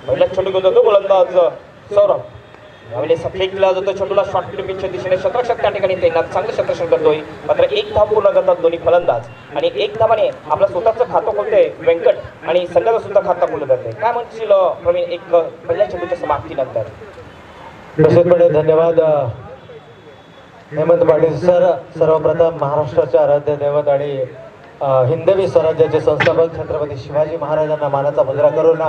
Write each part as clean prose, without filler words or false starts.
पहिला चेंडू घेऊन जातो गोलंदाज सौरभ. यावेळेस फेकला जातो चेंडूला शॉर्ट पिचच्या दिशेने क्षेत्ररक्षक त्या ठिकाणी तैनात चांगलं क्षेत्ररक्षण करतोय. मात्र एक धाव पूर्ण करतात दोन्ही फलंदाज आणि एक धावाने आपलं स्वतःचं खातं खोलते व्यंकट आणि संघाचं सुद्धा खातं खोललं जाते. काय म्हणशील प्रवीण एक पहिल्या चेंडूच्या समाप्तीनंतर? निश्चितपणे धन्यवाद हेमंत पाटील सर. सर्वप्रथम महाराष्ट्राचे आराध्य दैवत आणि हिंदवी स्वराज्याचे संस्थापक छत्रपती शिवाजी महाराजांना मानाचा मुजरा करून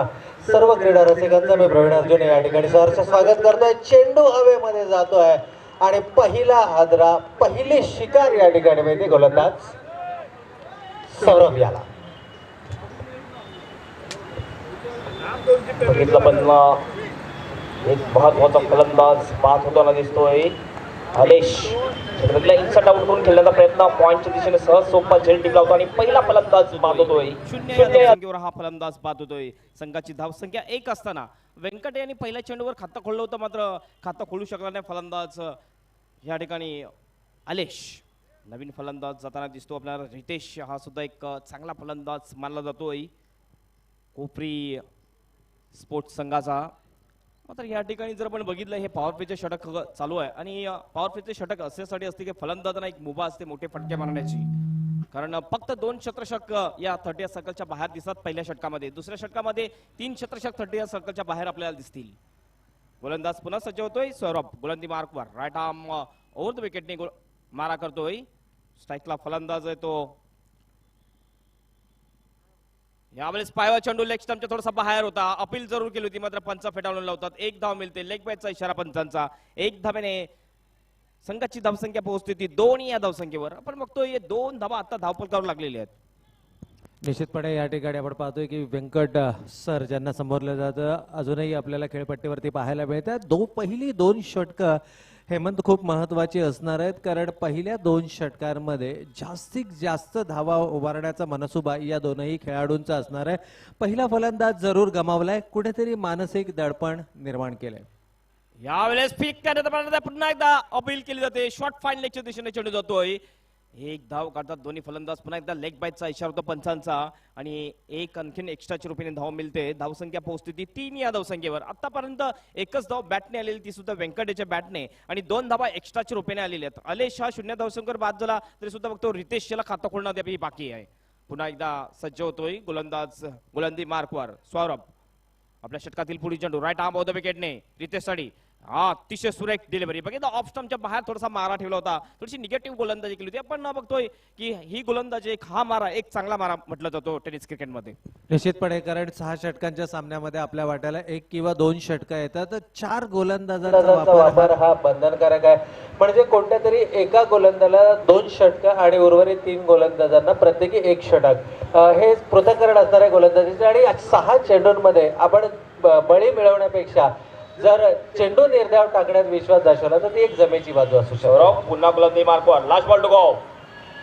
सर्व क्रीडा रसिकांचं मी प्रवीण अर्जुन या ठिकाणी सहर्ष स्वागत करतोय. चेंडू हवेमध्ये जातोय आणि पहिला हादरा पहिली शिकार या ठिकाणी मिळते गोलंदाज सौरभ याला. बघितलं पण एक महत्वाचा फलंदाज बाद होताना दिसतोय. आलेश इन्सर्ट आउट करून खेळण्याचा प्रयत्न पॉईंटच्या दिशेने सहज सोपा झेल टिपला होता आणि पहिला फलंदाज बाद होतोय. शून्य हा फलंदाज बाद होतोय. संघाची धावसंख्या 1 असताना व्यंकट यांनी पहिल्या चेंडूवर खातं खोललं होतं, मात्र खातं खोलू शकला नाही फलंदाज या ठिकाणी आलेश. नवीन फलंदाज जाताना दिसतो आपल्याला रितेश. हा सुद्धा एक चांगला फलंदाज मानला जातोय कोपरी स्पोर्ट्स संघाचा. मात्र या ठिकाणी जर आपण बघितलं हे पॉवर प्लेचे षटक चालू आहे आणि पॉवर प्लेचे षटक अशासाठी असते की फलंदाजांना एक मुभा असते मोठे फटके मारण्याची. कारण फक्त 2 क्षेत्ररक्षक या 30 सर्कलच्या बाहेर दिसतात पहिल्या षटकामध्ये. दुसऱ्या षटकामध्ये 3 क्षेत्ररक्षक 30 सर्कलच्या बाहेर आपल्याला दिसतील. गोलंदाज पुन्हा सज्ज होतोय सौरभ. गोलंदी मार्कवर राईट आर्म ओव्हर द विकेटने मारा करतोय. स्ट्राईकला फलंदाज आहे तो. यावेळेस पायवा चेंडू लेग स्टंपच्या थोडासा बाहेर होता. अपील जरूर केली होती मात्र पंच फेटाळून लावतात. 1 धाव मिळते. लेग बॅटचा इशारा पंचांचा. 1 धावेने संघाची धावसंख्या पोहोचते ती 2 या धावसंख्येवर. आपण बघतोय 2 धावा आता धावपलकावर लागलेले आहेत. निश्चितपणे या ठिकाणी आपण पाहतोय की व्यंकट सर ज्यांना संबोधलं जातं अजूनही आपल्याला खेळपट्टीवरती पाहायला मिळतात. पहिली 2 षटकं हेमंत खूप महत्वाची असणार आहेत, कारण पहिल्या 2 षटकांमध्ये जास्तीत जास्त धावा उभारण्याचा मनसुबा या दोनही खेळाडूंचा असणार आहे. पहिला फलंदाज जरूर गमावलाय, कुठेतरी मानसिक दडपण निर्माण केलंय. यावेळेस पीक करण्यात पुन्हा एकदा अपील केली जाते. शॉर्ट फाईन लेगच्या दिशेने चेंडू जातोय. 1 धाव काढतात दोन्ही फलंदाज. पुन्हा एकदा लेग बायचा इशारा होतो पंचांचा आणि एक आणखीन एक्स्ट्राच्या रूपाने धाव मिळते. धावसंख्या पोहोचते ती 3 या धावसंख्येवर. आतापर्यंत एकच धाव बॅटने आलेली ती सुद्धा व्यंकटेच्या बॅटने आणि 2 धावा एक्स्ट्राच्या रूपाने आलेल्या आहेत. आलेश हा 0 धावसंख्येवर बाद झाला तरी सुद्धा बघतो रितेश याला खातं खोलणं अद्याप बाकी आहे. पुन्हा एकदा सज्ज होतोय गोलंदाज गोलंदी मार्कवर सौरभ. आपल्या षटकातील पुढील चेंडू राईट आर्म ऑफ द विकेटने रितेश साठी अतिशय सुरेख डिलिव्हरी. बघितलं ऑफ स्टंपच्या बाहेर थोडासा मारा ठेवला होता. थोडीशी निगेटिव्ह गोलंदाजी केली होती. आपण बघतोय की ही गोलंदाजी हा मारा एक चांगला मारा म्हटलं जातो टेनिस क्रिकेटमध्ये. निश्चितपणे, कारण 6 षटकांच्या सामन्यामध्ये आपल्या वाट्याला 1 किंवा 2 षटकं येतात, तर 4 गोलंदाजांचा वापर हा बंधनकारक आहे. म्हणजे कोणत्या तरी एका गोलंदाजाला 2 षटकं आणि उर्वरित 3 गोलंदाजांना प्रत्येकी 1 षटक हे पृथक्करण असणार आहे गोलंदाजीचे. आणि 6 चेंडूंमध्ये आपण बळी मिळवण्यापेक्षा जर चेंडू निर्धाव टाकण्यात विश्वास दर्शवला तर ती एक जमेची बाजू असू शकते. पुन्हा गोलंदाजी मार्कवर लास्ट बॉल टू गो.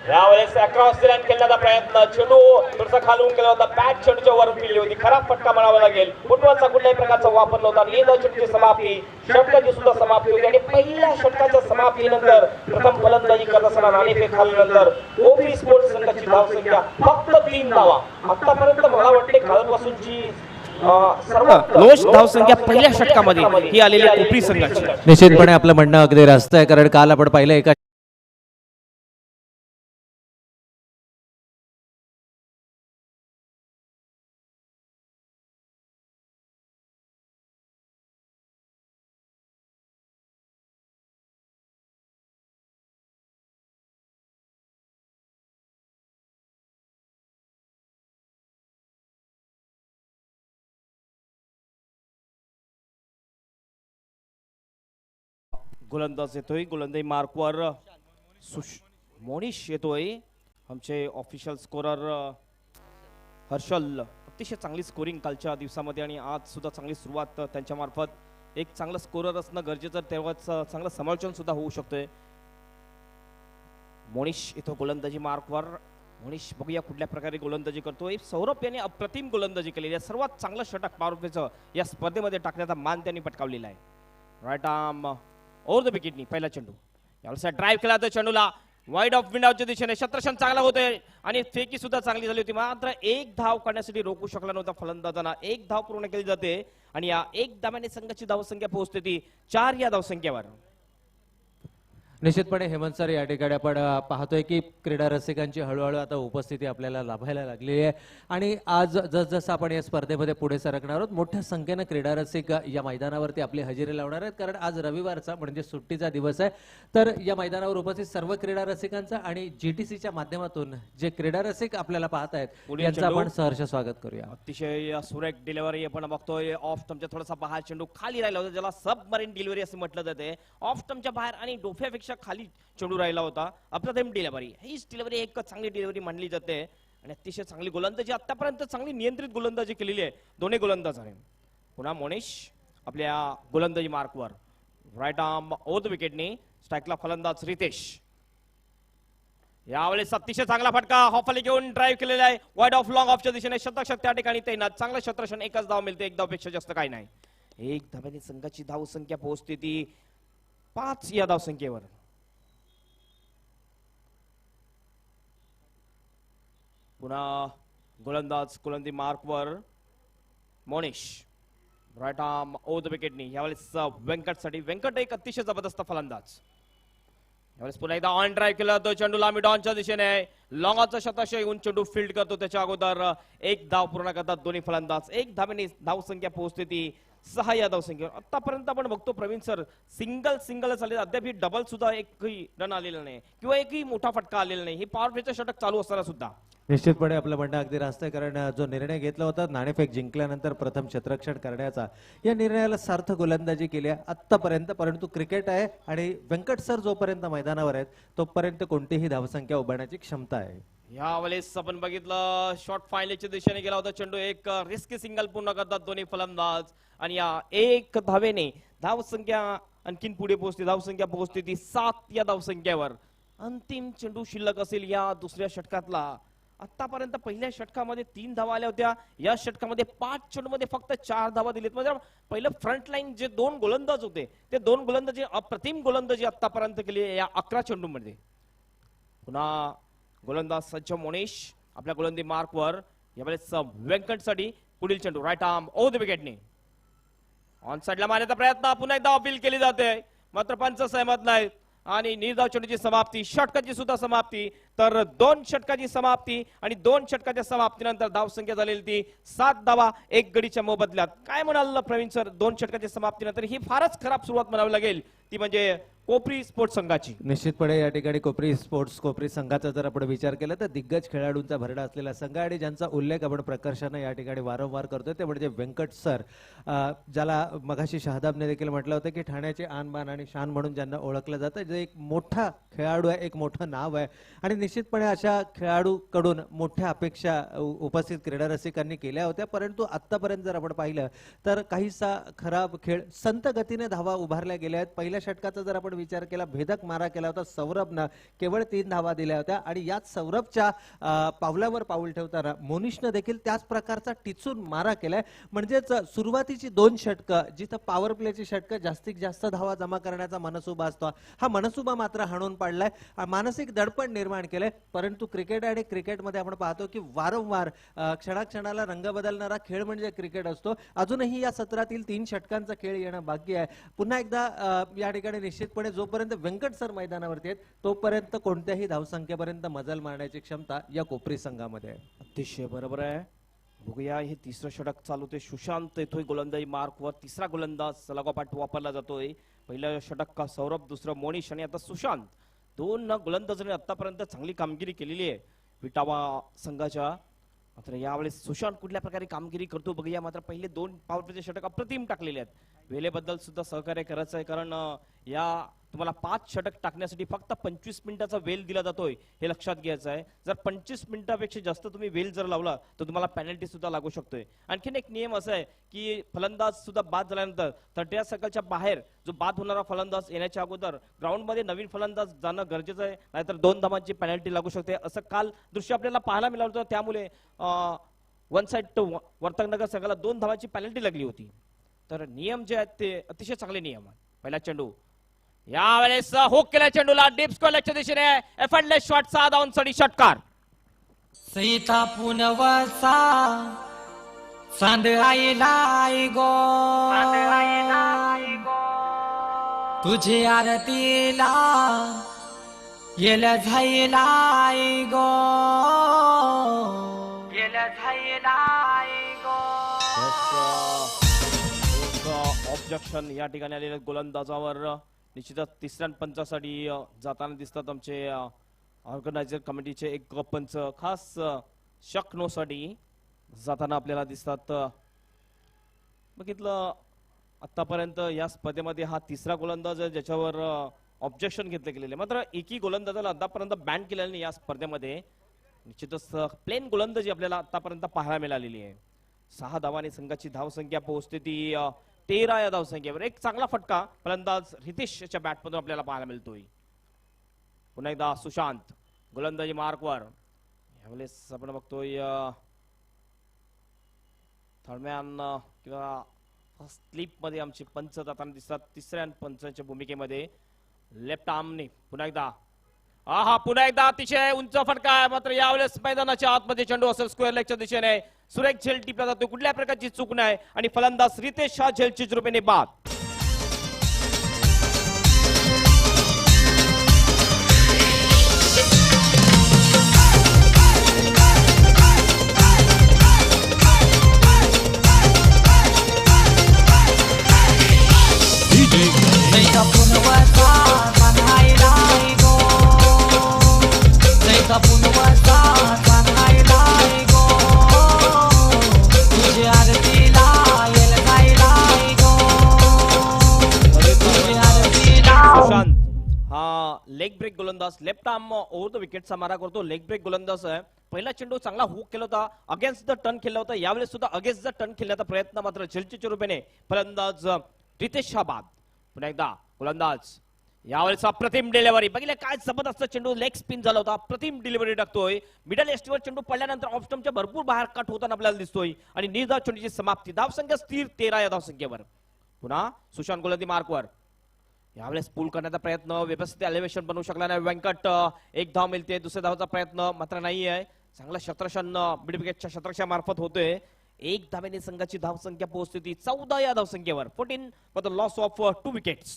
यावेळेस अक्रॉस द लाईन खेळण्याचा प्रयत्न. चेंडू थोडासा खालून केला होता. बॅट चेंडूच्या वर फिरली होती. खराब फटका म्हणावा लागेल. फुटबॉलचा कुठल्याही प्रकारचा वापर नव्हता. आणि चेंडूची समाप्ती षटकाची सुद्धा समाप्ती होती. आणि पहिल्या षटकाच्या समाप्तीनंतर प्रथम फलंदाजी करत असताना नाणेफेक खाल्ल्यानंतर कोपरी स्पोर्ट्स संघाची धावसंख्या फक्त 3 धावा. आतापर्यंत मला वाटते कालपासूनची सर्वात धावसंख्या पहिल्या षटकामध्ये ही आलेली कोपरी संघाची. निश्चितपणे आपलं म्हणणं अगदी रास्त आहे, कारण काल आपण पाहिलं एका गोलंदाज येतोय. गोलंदाजी मार्कवर मोनिश येतोय. आमचे ऑफिशियल स्कोरर हर्षल. अतिशय चांगली स्कोरिंग कालच्या दिवसामध्ये आणि आज सुद्धा चांगली सुरुवात त्यांच्या मार्फत. एक चांगला स्कोरर असणं गरजेचं, तेव्हाच चांगलं समालोचन सुद्धा होऊ शकतंय. मोनिश येतो गोलंदाजी मार्कवर. मोनिश बघूया कुठल्या प्रकारे गोलंदाजी करतोय. सौरभ यांनी अप्रतिम गोलंदाजी केलेली आहे. सर्वात चांगलं षटक पॉवर प्लेचं या स्पर्धेमध्ये टाकण्याचा मान त्यांनी पटकावलेला आहे. राईट आर्म ओव्हर द विकेटनी पहिला चेंडू. यावेळेस ड्राईव्ह केला तर चेंडूला वाईड ऑफ विंडावच्या दिशेने क्षेत्ररक्षण चांगला होतोय आणि फेकी सुद्धा चांगली झाली होती. मात्र 1 धाव काढण्यासाठी रोखू शकला नव्हता फलंदाजांना. 1 धाव पूर्ण केली जाते आणि या एक धाब्याने संघाची धावसंख्या पोहोचते ती 4 या धावसंख्येवर. निश्चितपणे हेमंत सर या ठिकाणी आपण पाहतोय की क्रीडा रसिकांची हळूहळू आता उपस्थिती आपल्याला लाभायला लागलेली आहे आणि आज जसजसं आपण या स्पर्धेमध्ये पुढे सरकणार आहोत मोठ्या संख्येनं क्रीडा रसिक या मैदानावरती आपली हजेरी लावणार आहेत कारण आज रविवारचा म्हणजे सुट्टीचा दिवस आहे. तर या मैदानावर उपस्थित सर्व क्रीडा रसिकांचा आणि जीटीसीच्या माध्यमातून जे क्रीडा रसिक आपल्याला पाहत आहेत पुढील यांचं चेंडू. आपण सहर्ष स्वागत करूया. अतिशय सुरेख डिलिव्हरी आपण बघतोय. ऑफ स्टंपच्या थोडासा बाहेर चेंडू खाली राहिला होता ज्याला सबमरीन डिलिव्हरी असं म्हटलं जाते. ऑफ स्टंपच्या बाहेर आणि डोफ्यापेक्षा खाली चेंडू राहिला होता. अप्रतिम डिलिव्हरी. हीच डिलिव्हरी एक चांगली डिलिव्हरी मानली जाते आणि अतिशय चांगली गोलंदाजी आतापर्यंत चांगली नियंत्रित गोलंदाजी केलेली आहे दोन्ही गोलंदाजाने. पुन्हा मोनिश आपल्या गोलंदाजी मार्कवर राईट आर्म ओव्हर द विकेटने स्ट्राईकला फलंदाज रितेश. यावेळेस अतिशय चांगला फटका हॉफली घेऊन ड्राईव्ह केलेला आहे वाईड ऑफ लॉंग ऑफच्या दिशेने. शतक त्या ठिकाणी तैनात. चांगलं क्षेत्ररक्षण. एकच धाव मिळते. एक धावपेक्षा जास्त काही नाही. एक धाब्याने संघाची धावसंख्या पोहोचते ती 5 या धावसंख्येवर. पुन्हा गोलंदाजी मार्कवर Monish right arm over the विकेटनी. यावेळेस व्यंकटसाठी. व्यंकट एक अतिशय जबरदस्त फलंदाज. यावेळेस पुन्हा एकदा ऑन ड्राईव्ह केला तो चेंडू लांबी डॉनच्या दिशेने. लॉंगाचा शतक येऊन चेंडू फील्ड करतो. त्याच्या अगोदर एक धाव पूर्ण करतात दोन्ही फलंदाज. एक धावेने धावसंख्या पोहोचते ती 6 या धावसंख्येवर. आतापर्यंत आपण बघतो प्रवीण सर सिंगल झाले अद्याप ही डबल सुद्धा एकही रन आलेला नाही किंवा एकही मोठा फटका आलेला नाही. ही पॉवर प्लेचं षटक चालू असताना सुद्धा निश्चितपणे आपलं म्हणणं अगदी रास्त आहे कारण जो निर्णय घेतला होता नाणेफेक जिंकल्यानंतर प्रथम क्षेत्ररक्षण करण्याचा या निर्णयाला सार्थ गोलंदाजी केली आहे आतापर्यंत. परंतु क्रिकेट आहे आणि व्यंकट सर जोपर्यंत मैदानावर आहेत तोपर्यंत कोणतीही धावसंख्या उभारण्याची क्षमता आहे. यावेळेस आपण बघितलं शॉर्ट फायनलच्या दिशेने गेला होता चेंडू. एक रिस्की सिंगल पूर्ण करतात दोन्ही फलंदाज आणि या एक धावेने धावसंख्या आणखीन पुढे पोहोचते. धावसंख्या पोहोचते ती 7 या धावसंख्येवर. अंतिम चेंडू शिल्लक असेल या दुसऱ्या षटकातला. आतापर्यंत पहिल्या षटकामध्ये 3 धावा आल्या होत्या. या षटकामध्ये 5 चेंडूमध्ये फक्त 4 धावा दिलीत. म्हणजे पहिलं फ्रंट लाईन जे 2 गोलंदाज होते ते 2 गोलंदाजी अप्रतिम गोलंदाजी आतापर्यंत केली या 11 चेंडूमध्ये. पुन्हा गोलंदाज सज्ज मोनिश आपल्या गोलंदाजी मार्कवर. यावेळेस व्यंकटसाठी पुढील चेंडू राईट आर्म ओव्हर द विकेटने ऑन साइडला मारण्याचा प्रयत्न. पुन्हा एकदा अपील केली जाते मात्र पंच सहमत नाहीत आणि निर्धाव चेंडूची समाप्ती. षटकाची सुद्धा समाप्ती. तर 2 षटकाची समाप्ती आणि 2 षटकाच्या समाप्तीनंतर धावसंख्या झालेली ती 7 धावा 1 गडीच्या मोबदल्यात. काय म्हणाल प्रवीण सर 2 षटकाच्या समाप्तीनंतर ही फारच खराब सुरुवात म्हणावी लागेल ती म्हणजे कोपरी स्पोर्ट्स संघाची. निश्चितपणे या ठिकाणी कोपरी संघाचा जर आपण विचार केला तर दिग्गज खेळाडूंचा भरडा असलेला संघ आणि ज्यांचा उल्लेख आपण प्रकर्षाने या ठिकाणी वारंवार करतोय ते म्हणजे व्यंकट सर. ज्याला मगाशी शहादाबने देखील म्हटलं होतं की ठाण्याचे आनबान आणि शान म्हणून ज्यांना ओळखलं जातं. जे एक मोठा खेळाडू आहे एक मोठं नाव आहे आणि निश्चितपणे अशा खेळाडूकडून मोठ्या अपेक्षा उपस्थित क्रीडा रसिकांनी केल्या होत्या. परंतु आतापर्यंत जर आपण पाहिलं तर काहीसा खराब खेळ. संत गतीने धावा उभारल्या गेल्या आहेत. पहिल्या षटकाचा जर आपण विचार केला भेदक मारा केला होता सौरभनं. केवळ 3 धावा दिल्या होत्या आणि यात सौरभच्या पावलावर पाऊल ठेवताना मोनिशनं देखील त्याच प्रकारचा टिचून मारा केलाय. म्हणजेच सुरुवातीची 2 षटकं जिथं पॉवर प्लेची षटकं जास्तीत जास्त धावा जमा करण्याचा मनसुबा असतो हा मनसुबा मात्र हाणून पाडलाय. मानसिक दडपण निर्माण केलंय. परंतु क्रिकेट आणि क्रिकेटमध्ये आपण पाहतो की वारंवार क्षणाक्षणाला रंग बदलणारा खेळ म्हणजे क्रिकेट असतो. अजूनही या सत्रातील 3 षटकांचा खेळ येणं बाकी आहे. पुन्हा एकदा या ठिकाणी निश्चितपणे जोपर्यंत व्यंकट सर मैदानावरती आहेत तोपर्यंत कोणत्याही धावसंख्येपर्यंत मजल मारण्याची क्षमता या कोपरी संघामध्ये आहे. अतिशय बरोबर आहे. बघूया हे तिसरं षटक चालू होते. सुशांत येतोय गोलंदाजी मार्कवर. तिसरा गोलंदाज लागोपाठ वापरला जातोय. पहिलं षटक का सौरभ दुसरं मोनिश आणि आता सुशांत. 2 गोलंदाजांनी आतापर्यंत चांगली कामगिरी केलेली आहे विटावा संघाच्या. मात्र यावेळेस सुशांत कुठल्या प्रकारे कामगिरी करतो बघूया. मात्र पहिले 2 पॉवर प्लेचे षटक अप्रतिम टाकलेले आहेत. वेळेबद्दल सुद्धा सहकार्य करायचं आहे कारण या तुम्हाला 5 षटक टाकण्यासाठी फक्त 25 मिनिटाचा वेळ दिला जातोय हे लक्षात घ्यायचं आहे. जर 25 मिनिटापेक्षा जास्त तुम्ही वेळ जर लावला तर तुम्हाला पेनल्टी सुद्धा लागू शकतोय. आणखीन एक नियम असा आहे की फलंदाज सुद्धा बाद झाल्यानंतर 30 सर्कलच्या बाहेर जो बाद होणारा फलंदाज येण्याच्या अगोदर ग्राउंडमध्ये नवीन फलंदाज जाणं गरजेचं आहे. नाहीतर 2 धावांची पेनल्टी लागू शकते. असं काल दृश्य आपल्याला पाहायला मिळालं होतं. त्यामुळे 1 साइड वर्तकनगर संघाला 2 धावांची पेनल्टी लागली होती. तर नियम जे आहेत ते अतिशय चांगले नियम आहेत. पहिला चेंडू यावेळेस हुक केल्या चेंडूला डीप स्क्वेअरच्या दिशेने एफर्टलेस शॉट 6 धावांसाठी षटकार. सईता पुनवसा चांद आईलाय गो तुझे आरतीला येल झाईलाय गो येल झाईलाय गो ऑब्जेक्शन या ठिकाणी आलेल्या गोलंदाजावर निश्चितच तिसऱ्या पंचासाठी जाताना दिसतात आमचे ऑर्गनायझर कमिटीचे एक पंच खास शकनोसाठी जाताना आपल्याला दिसतात. बघितलं आतापर्यंत या स्पर्धेमध्ये हा तिसरा गोलंदाज आहे ज्याच्यावर ऑब्जेक्शन घेतले गेलेले, मात्र एकही गोलंदाजाला आतापर्यंत बॅन केलेलं नाही या स्पर्धेमध्ये. निश्चितच प्लेन गोलंदाजी आपल्याला आतापर्यंत पाहायला मिळालेली आहे. 6 धावांनी संघाची धावसंख्या पोहोचते ती 13 या धावसंख्येवर. एक चांगला फटका फलंदाज रितेशच्या बॅटमधून आपल्याला पाहायला मिळतोय. पुन्हा एकदा सुशांत गोलंदाजी मार्कवर. यावेळेस आपण बघतोय थर्डमॅन किंवा स्लीप मध्ये आमचे पंच जाताना दिसतात तिसऱ्या पंचांच्या भूमिकेमध्ये. लेफ्ट आर्मने पुन्हा एकदा अतिशय उंच फटका आहे, मात्र यावेळेस मैदानाच्या आतमध्ये चेंडू असेल स्क्वेअर लेगच्या दिशेने. सुरेख झेल टिपला जातो, कुठल्या प्रकारची चूक नाही आणि फलंदाज रितेश हा झेलची रूपेने बाद. जैसा पुनवसा सांगायलाय गो जैसा पुनवसा सांगायलाय गो तुझे आरतीला येल जायलाय गो तुझे आरतीला. सुशांत हा लेग ब्रेक गोलंदाज, लेफ्ट आर्म ओव्हर द विकेटचा मारा करतो. लेग ब्रेक गोलंदाज आहे. पहिला चेंडू चांगला हुक केला होता, अगेन्स्ट द टर्न खेळला होता. यावेळेस सुद्धा अगेन्स्ट द टर्न खेळण्याचा प्रयत्न, मात्र झेलच्या रूपेने फलंदाज रितेश हा बाद. पुन्हा एकदा गोलंदाज यावेळेस अप्रतिम डिलिव्हरी. बघितलं काय जबरदस्त चेंडू लेग स्पिन झाला होता. अप्रतिम डिलिव्हरी टाकतोय. मिडल एस्टीवर चेंडू पडल्यानंतर ऑफ स्टंपच्या भरपूर बाहेर कट होताना आपल्याला दिसतोय आणि निर्धाव चेंडूची समाप्ती. धावसंख्या स्थिर 13 या धावसंख्येवर. पुन्हा सुशांत गोलंदाजी मार्कवर. यावेळेस पूल करण्याचा प्रयत्न, व्यवस्थित एलिव्हेशन बनवू शकला नाही व्यंकट. एक धाव मिळते, दुसऱ्या धावाचा प्रयत्न मात्र नाही आहे. चांगला शतरक्षण मिड विकेटच्या शतरक्षामार्फत होतोय. एक धावेने संघाची धावसंख्या पोहोचते ती 14 या धावसंख्येवर. 14 for the loss of 2 wickets.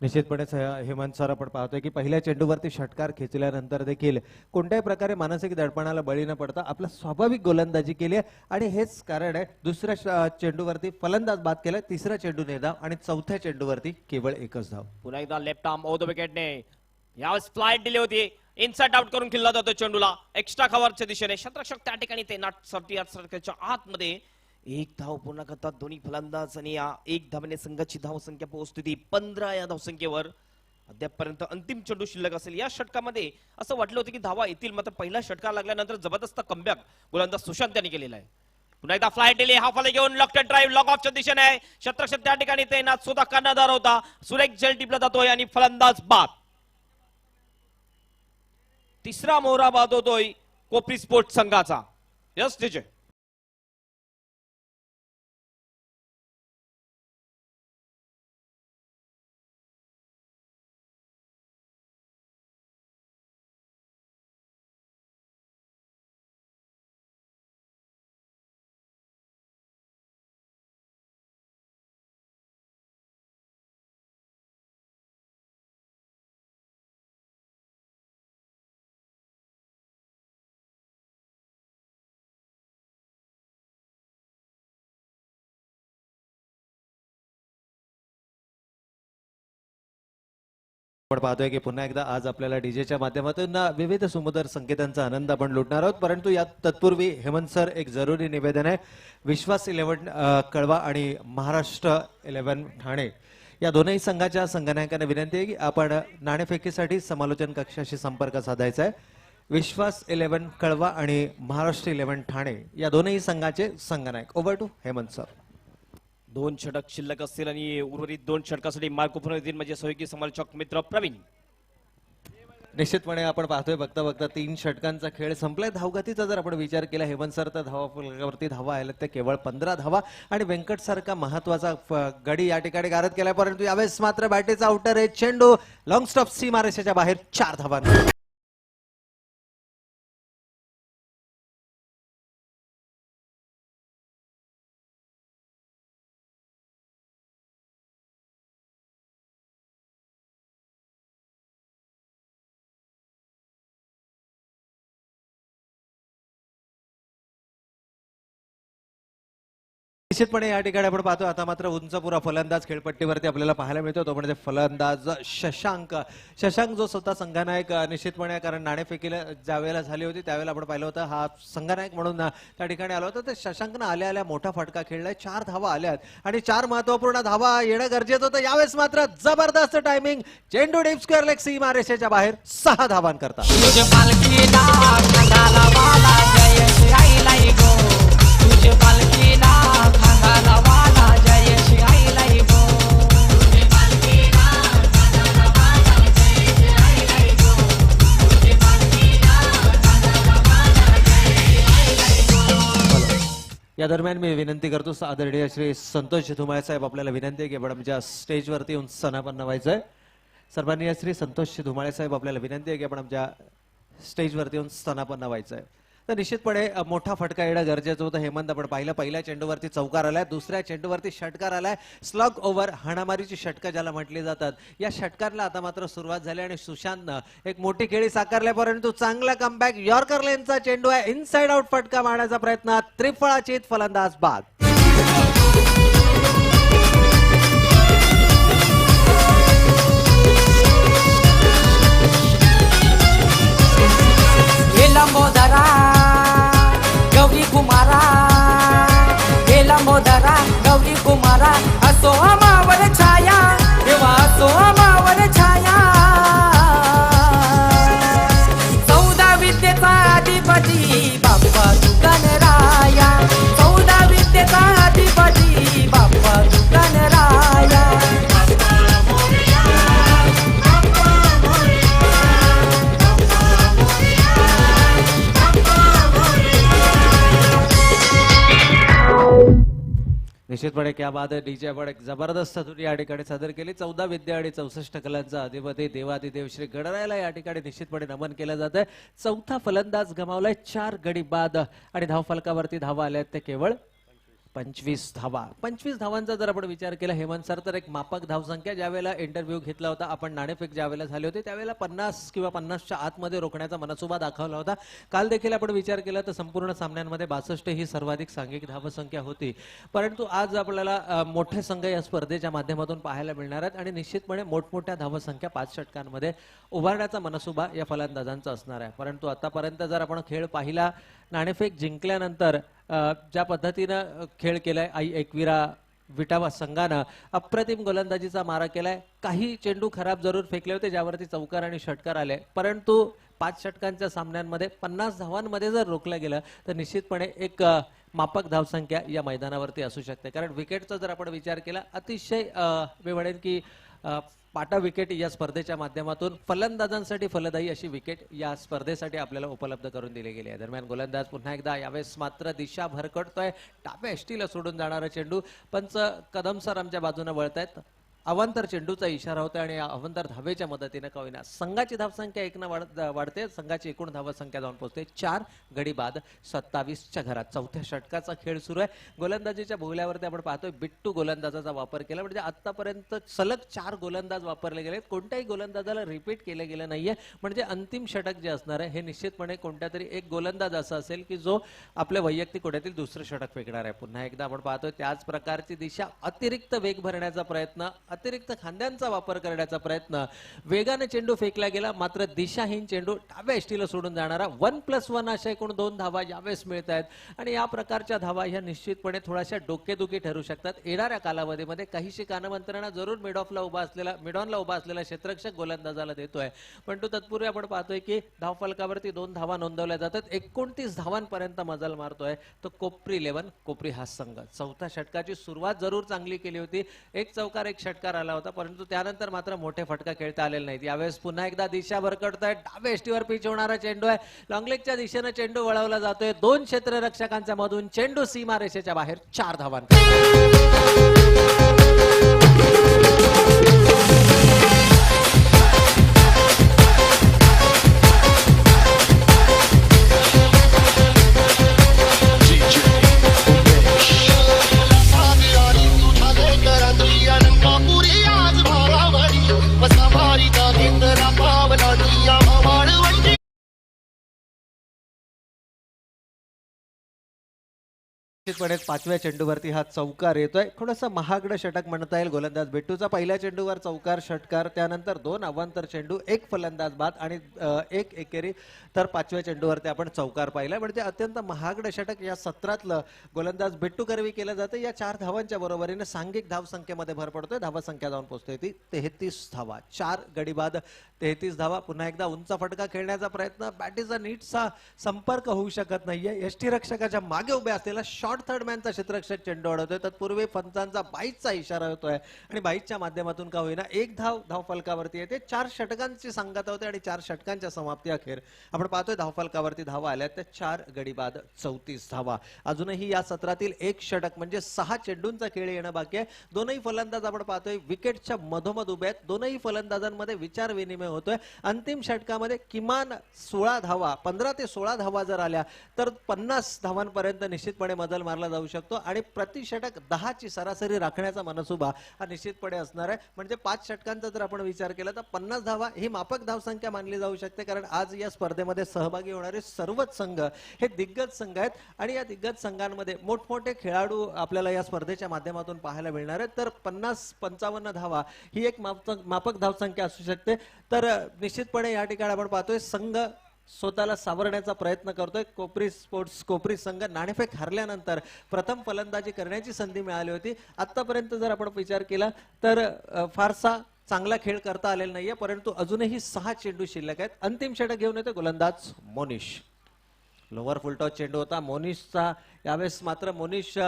निश्चितपणेच हेमंत सर आपण पाहतोय की पहिल्या चेंडूवरती षटकार खेचल्यानंतर देखील कोणत्याही प्रकारे मानसिक दडपणाला बळी न पडता आपला स्वाभाविक गोलंदाजी केली आहे आणि हेच कारण आहे दुसऱ्या चेंडूवरती फलंदाज बाद केला, तिसरा चेंडू धाव आणि चौथ्या चेंडूवरती केवळ एकच धाव. पुन्हा एकदा लेफ्ट आर्म ओव्हर द विकेटने यावेळेस फ्लाईट दिली होती. इनसाइड आउट करून खेळला जातो चेंडूला एक्स्ट्रा कव्हरच्या दिशेने. शतरक्षक त्या ठिकाणी ते नाट सर्कलच्या आतमध्ये एक धाव पूर्ण करतात दोन्ही फलंदाज आणि या एक धावेने संघाची धावसंख्या पोहोचते ती 15 या धावसंख्येवर. अद्यापपर्यंत अंतिम चेंडू शिल्लक असेल. या षटकामध्ये असं वाटलं होतं की धावा येतील, मात्र पहिला षटकार लागल्यानंतर जबरदस्त कमबॅक गोलंदाज सुशांत यांनी केलेला आहे. पुन्हा एकदा फ्लाईट दिली, हा फॉलो घेऊन लॉफ्टेड ड्राईव्ह लॉग ऑफच्या दिशेने. शतरक्षक त्या ठिकाणी तैनात, स्वतः कर्णधार होता. सुरेख झेल टिपला जातोय आणि फलंदाज बाद. तिसरा मोहरा बाद होतोय कोपरी स्पोर्ट्स संघाचा. यस विजय. आपण पाहतोय की पुन्हा एकदा आज आपल्याला डीजेच्या माध्यमातून विविध सुमधुर संकेतांचा आनंद आपण लुटणार आहोत, परंतु यात तत्पूर्वी हेमंत सर एक जरुरी निवेदन आहे. विश्वास 11 कळवा आणि महाराष्ट्र 11 ठाणे या दोनही संघाच्या संघनायकांना विनंती आहे की आपण नाणेफेकीसाठी समालोचन कक्षाशी संपर्क साधायचा आहे. विश्वास 11 कळवा आणि महाराष्ट्र 11 ठाणे या दोनही संघाचे संघनायक. Over to Hemant sir. 2 षटक शिल्लक असतील आणि उर्वरित 2 षटकासाठी मार्कोफोन येतील म्हणजे सहयोगी समालोचक मित्र प्रवीण. निश्चितपणे आपण पाहतोय बघता बघता 3 षटकांचा खेळ संपलाय. धावगतीचा जर आपण विचार केला हेमंत सर तर धावाफलकावरती धावा आल्या ते केवळ 15 धावा आणि वेंकट सारखा महत्वाचा गडी या ठिकाणी गारद केलाय, परंतु यावेळेस मात्र बॅटीचा आउटर आहे. चेंडू लॉंग स्टॉप सीमारेषेच्या बाहेर 4 धावा. निश्चितपणे या ठिकाणी आपण पाहतो आता मात्र उंचपुरा फलंदाज खेळपट्टीवरती आपल्याला पाहायला मिळतो तो म्हणजे फलंदाज शशांक जो स्वतः संघनायक निश्चितपणे कारण नाणेफेकीला ज्या वेळेला झाली होती त्यावेळेला आपण पाहिलं होतं हा संघनायक म्हणून त्या ठिकाणी आला होता तर शशांकनं आल्या आल्या मोठा फटका खेळलाय 4 धावा आल्यात आणि 4 महत्वपूर्ण धावा येणं गरजेचं होतं यावेळेस मात्र जबरदस्त टायमिंग चेंडू डीप स्क्वेअर लेग सीमा रेषेच्या बाहेर 6 धावांकरता तुझे पालखीला खांदाला वाला जय शिराईलाई गो तुझे पालखीला खांदाला वाला जय शिराईलाई गो तुझे पालखीला खांदाला वाला जय शिराईलाई गो तुझे पालखीला खांदाला वाला जय शिराईलाई गो। या दरम्यान मी विनंती करतो आदरणीय श्री संतोष धुमाळे साहेब आपल्याला विनंती आहे की आपण आमच्या स्टेजवरती येऊन सन्मान व्हायचंय सन्माननीय श्री संतोष धुमाळे साहेब आपल्याला विनंती आहे की आपण आमच्या स्टेजवरती येऊन स्थानापन्न व्हायचं आहे तर निश्चितपणे मोठा फटका येणं गरजेचं होतं हेमंत आपण पाहिलं पहिल्या चेंडूवरती चौकार आलाय दुसऱ्या चेंडूवरती षटकार आलाय स्लग ओव्हर हाणामारीची षटकं ज्याला म्हटली जातात या षटकारला आता मात्र सुरुवात झाली आणि सुशांतनं एक मोठी खेळी साकारल्या परंतु चांगला कमबॅक यॉर्कर लेनचा चेंडू आहे इनसाइड आउट फटका मारण्याचा प्रयत्न त्रिफळाचीत फलंदाज बाद लंबोदरा गौरी कुमारा हे लंबोदरा गौरी कुमारा असो अमावर छाया देवा असो अमावर छाया 14 विद्येचा अधिपती बाप्पा तू गणराया 14 विद्येचा अधिपती बाप्पा तू गणराया निश्चितपणे क्या बात आहे डीजे आपण एक जबरदस्त धुनी या ठिकाणी सादर केली 14 विद्या आणि 64 कलांचा अधिपती देवादिदेव श्री गणरायाला या ठिकाणी निश्चितपणे नमन केलं जात आहे चौथा फलंदाज गमावलाय 4 गडी बाद आणि धावफलकावरती धावा आल्यात ते केवळ 25 धावा 25 धावांचा जर आपण विचार केला हेमंत सर तर एक मापक धावसंख्या ज्यावेळेला इंटरव्ह्यू घेतला होता आपण नाणेफेक ज्यावेळेला झाली होती त्यावेळेला 50 किंवा 50च्या आतमध्ये रोखण्याचा मनसुबा दाखवला होता काल देखील आपण विचार केला तर संपूर्ण सामन्यांमध्ये 62 ही सर्वाधिक सांघिक धावसंख्या होती परंतु आज आपल्याला मोठे संघ या स्पर्धेच्या माध्यमातून पाहायला मिळणार आहेत आणि निश्चितपणे मोठमोठ्या धावसंख्या 5 षटकांमध्ये उभारण्याचा मनसुबा या फलंदाजांचा असणार आहे परंतु आतापर्यंत जर आपण खेळ पाहिला नाणेफेक जिंकल्यानंतर ज्या पद्धतीनं खेळ केलाय आई एकविरा विटावा संघानं अप्रतिम गोलंदाजीचा मारा केलाय काही चेंडू खराब जरूर फेकले होते ज्यावरती चौकार आणि षटकार आले परंतु 5 षटकांच्या सामन्यांमध्ये 50 धावांमध्ये जर रोखलं गेलं तर निश्चितपणे एक मापक धावसंख्या या मैदानावरती असू शकते कारण विकेटचा जर आपण विचार केला अतिशय मी म्हणेन की पाटा विकेट या स्पर्धेच्या माध्यमातून फलंदाजांसाठी फलदायी अशी विकेट या स्पर्धेसाठी आपल्याला उपलब्ध करून दिली गेली आहे दरम्यान गोलंदाज पुन्हा एकदा यावेळेस मात्र दिशा भरकटतोय डाव्या एष्टीला सोडून जाणारा चेंडू पंच कदम सर आमच्या बाजूने वळतायत अवांतर चेंडूचा इशारा होता आणि अवांतर धावेच्या मदतीने का होईना संघाची धावसंख्या 1 वाढते संघाची एकूण धावसंख्या जाऊन पोहोचते 4 गडी बाद 27च्या घरात चौथ्या षटकाचा खेळ सुरू आहे गोलंदाजीच्या भोवल्यावरती आपण पाहतोय बिट्टू गोलंदाजाचा वापर केला म्हणजे आतापर्यंत सलग 4 गोलंदाज वापरले गेले कोणत्याही गोलंदाजाला रिपीट केलं गेलं नाहीये म्हणजे अंतिम षटक जे असणार आहे हे निश्चितपणे कोणत्या तरी एक गोलंदाज असा असेल की जो आपल्या वैयक्तिक कोड्यातील दुसरं षटक फेकणार आहे पुन्हा एकदा आपण पाहतोय त्याच प्रकारची दिशा अतिरिक्त वेग भरण्याचा प्रयत्न अतिरिक्त खांद्यांचा वापर करण्याचा प्रयत्न वेगाने चेंडू फेकला गेला मात्र दिशाहीन चेंडू डाव्या एष्टीला सोडून जाणारा 1+1 अशा एकूण 2 धावा यावेळेस मिळत आहेत आणि या प्रकारच्या धावा ह्या निश्चितपणे थोड्याशा डोकेदुखी ठरू शकतात येणाऱ्या कालावधीमध्ये काहीशी कानमंत्रणा जरूर मिडऑनला उभा असलेला क्षेत्ररक्षक गोलंदाजाला देतोय पण तो तत्पूर्वी आपण पाहतोय की धावफलकावरती 2 धावा नोंदवल्या जातात 29 धावांपर्यंत मजल मारतोय तो कोपरी 11 कोपरी हा संघ चौथ्या षटकाची सुरुवात जरूर चांगली केली होती एक चौकार एक षटकार आला होता परंतु त्यानंतर मात्र मोठे फटका खेळता आलेले नाहीत यावेळेस पुन्हा एकदा दिशा भरकटतोय डाव्या एष्टीवर पिच होणारा चेंडू आहे लॉंगलेगच्या दिशेने चेंडू वळवला जातोय 2 क्षेत्ररक्षकांच्या मधून चेंडू सीमा रेषेच्या बाहेर 4 धावांकरता निश्चितपणे 5व्या चेंडूवरती हा चौकार येतोय. थोडंसं महागडं षटक म्हणता येईल गोलंदाज बिट्टूचा. पहिल्या चेंडूवर चौकार षटकार, त्यानंतर 2 अवांतर चेंडू, 1 फलंदाज बाद आणि 1 एकेरी. तर 5व्या चेंडूवरती आपण चौकार पाहिला. म्हणजे अत्यंत महागडं षटक या सत्रातलं गोलंदाज बिट्टू करवी केलं जातं. या 4 धावांच्या बरोबरीने सांघिक धावसंख्येमध्ये भर पडतोय. धावसंख्या जाऊन पोहोचते ती 33 धावा. 4 गडी बाद 33 धावा. पुन्हा एकदा उंच फटका खेळण्याचा प्रयत्न, बॅटीचा नीटसा संपर्क होऊ शकत नाहीये. यष्टीरक्षकाच्या मागे उभे असलेला शॉर्ट थर्ड मॅनचा क्षेत्ररक्षक चेंडू अडवतोय. तत्पूर्वी पंचांचा बाईचा इशारा होतोय आणि बाईच्या माध्यमातून का होईना 1 धाव फलकावरती येते. 4 षटकांची सांगता होते आणि 4 षटकांच्या समाप्ती अखेर आपण पाहतोय धावफलकावरती धावा आल्या त्या 4 गडी बाद 34 धावा. अजूनही या सत्रातील 1 षटक म्हणजे 6 चेंडूंचा खेळ येणं बाकी आहे. दोनही फलंदाज आपण पाहतोय विकेटच्या मधोमध उभे आहेत. दोनही फलंदाजांमध्ये विचार विनिमय होतोय. अंतिम षटकामध्ये किमान 16 धावा, 15 ते 16 धावा जर आल्या तर 50 धावांपर्यंत निश्चितपणे मजल मारला जाऊ शकतो आणि प्रति षटक 10 ची सरासरी राखण्याचा मनसुबा हा निश्चितपणे असणार आहे. म्हणजे 5 षटकांचा जर आपण विचार केला तर 50 धावा ही माफक धावसंख्या मानली जाऊ शकते. कारण आज या स्पर्धेमध्ये सहभागी होणारे सर्वच संघ हे दिग्गज संघ आहेत आणि या दिग्गज संघांमध्ये मोठमोठे खेळाडू आपल्याला या स्पर्धेच्या माध्यमातून पाहायला मिळणार आहेत. तर 50-55 धावा ही एक माफक धावसंख्या असू शकते. तर निश्चितपणे या ठिकाणी आपण पाहतोय संघ स्वतःला सावरण्याचा प्रयत्न करतोय. कोपरी स्पोर्ट्स कोपरी संघ नाणेफेक हरल्यानंतर प्रथम फलंदाजी करण्याची संधी मिळाली होती. आतापर्यंत जर आपण विचार केला तर फारसा चांगला खेळ करता आलेला नाहीये. परंतु अजूनही 6 चेंडू शिल्लक आहेत. अंतिम षटक घेऊन येतो गोलंदाज मोनिश. लोअर फुलटॉस चेंडू होता मोनिशचा. यावेळेस मात्र मोनिश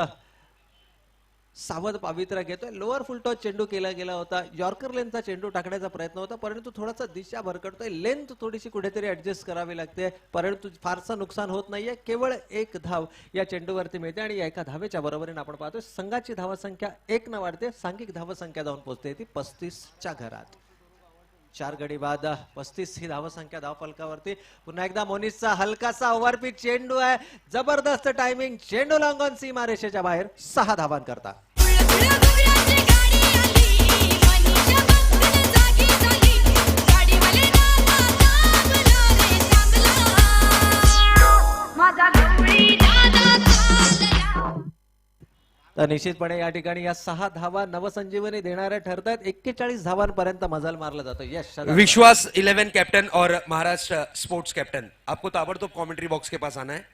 सावध पावित्र्य घेतोय. लोअर फुलटॉस चेंडू केला गेला होता. यॉर्कर लेनचा चेंडू टाकण्याचा प्रयत्न होता परंतु थोडासा दिशा भरकटतोय. लेंथ थोडीशी कुठेतरी ऍडजस्ट करावी लागते परंतु फारसं नुकसान होत नाहीये. केवळ 1 धाव या चेंडूवरती मिळते आणि या 1 धावेच्या बरोबरीने आपण पाहतोय संघाची धावसंख्या 1 न वाढते. सांघिक धावसंख्या जाऊन पोहोचते ती 35च्या घरात. 4 गडी बाद 35 ही धावसंख्या धावफलकावरती. पुन्हा एकदा मोनिसचा हलकासा ओव्हरपिच चेंडू आहे. जबरदस्त टायमिंग. चेंडू लॉंगॉन सीमारेषेच्या बाहेर 6 धावांकरता. तर निश्चितपणे या ठिकाणी या 6 धावा नवसंजीवनी देणाऱ्या ठरतात. 41 धावांपर्यंत मजल मारला जातो. यश विश्वास 11 कैप्टन और महाराष्ट्र स्पोर्ट्स कैप्टन, आपको ताबड़तोड़ कमेंट्री बॉक्स के पास आना है.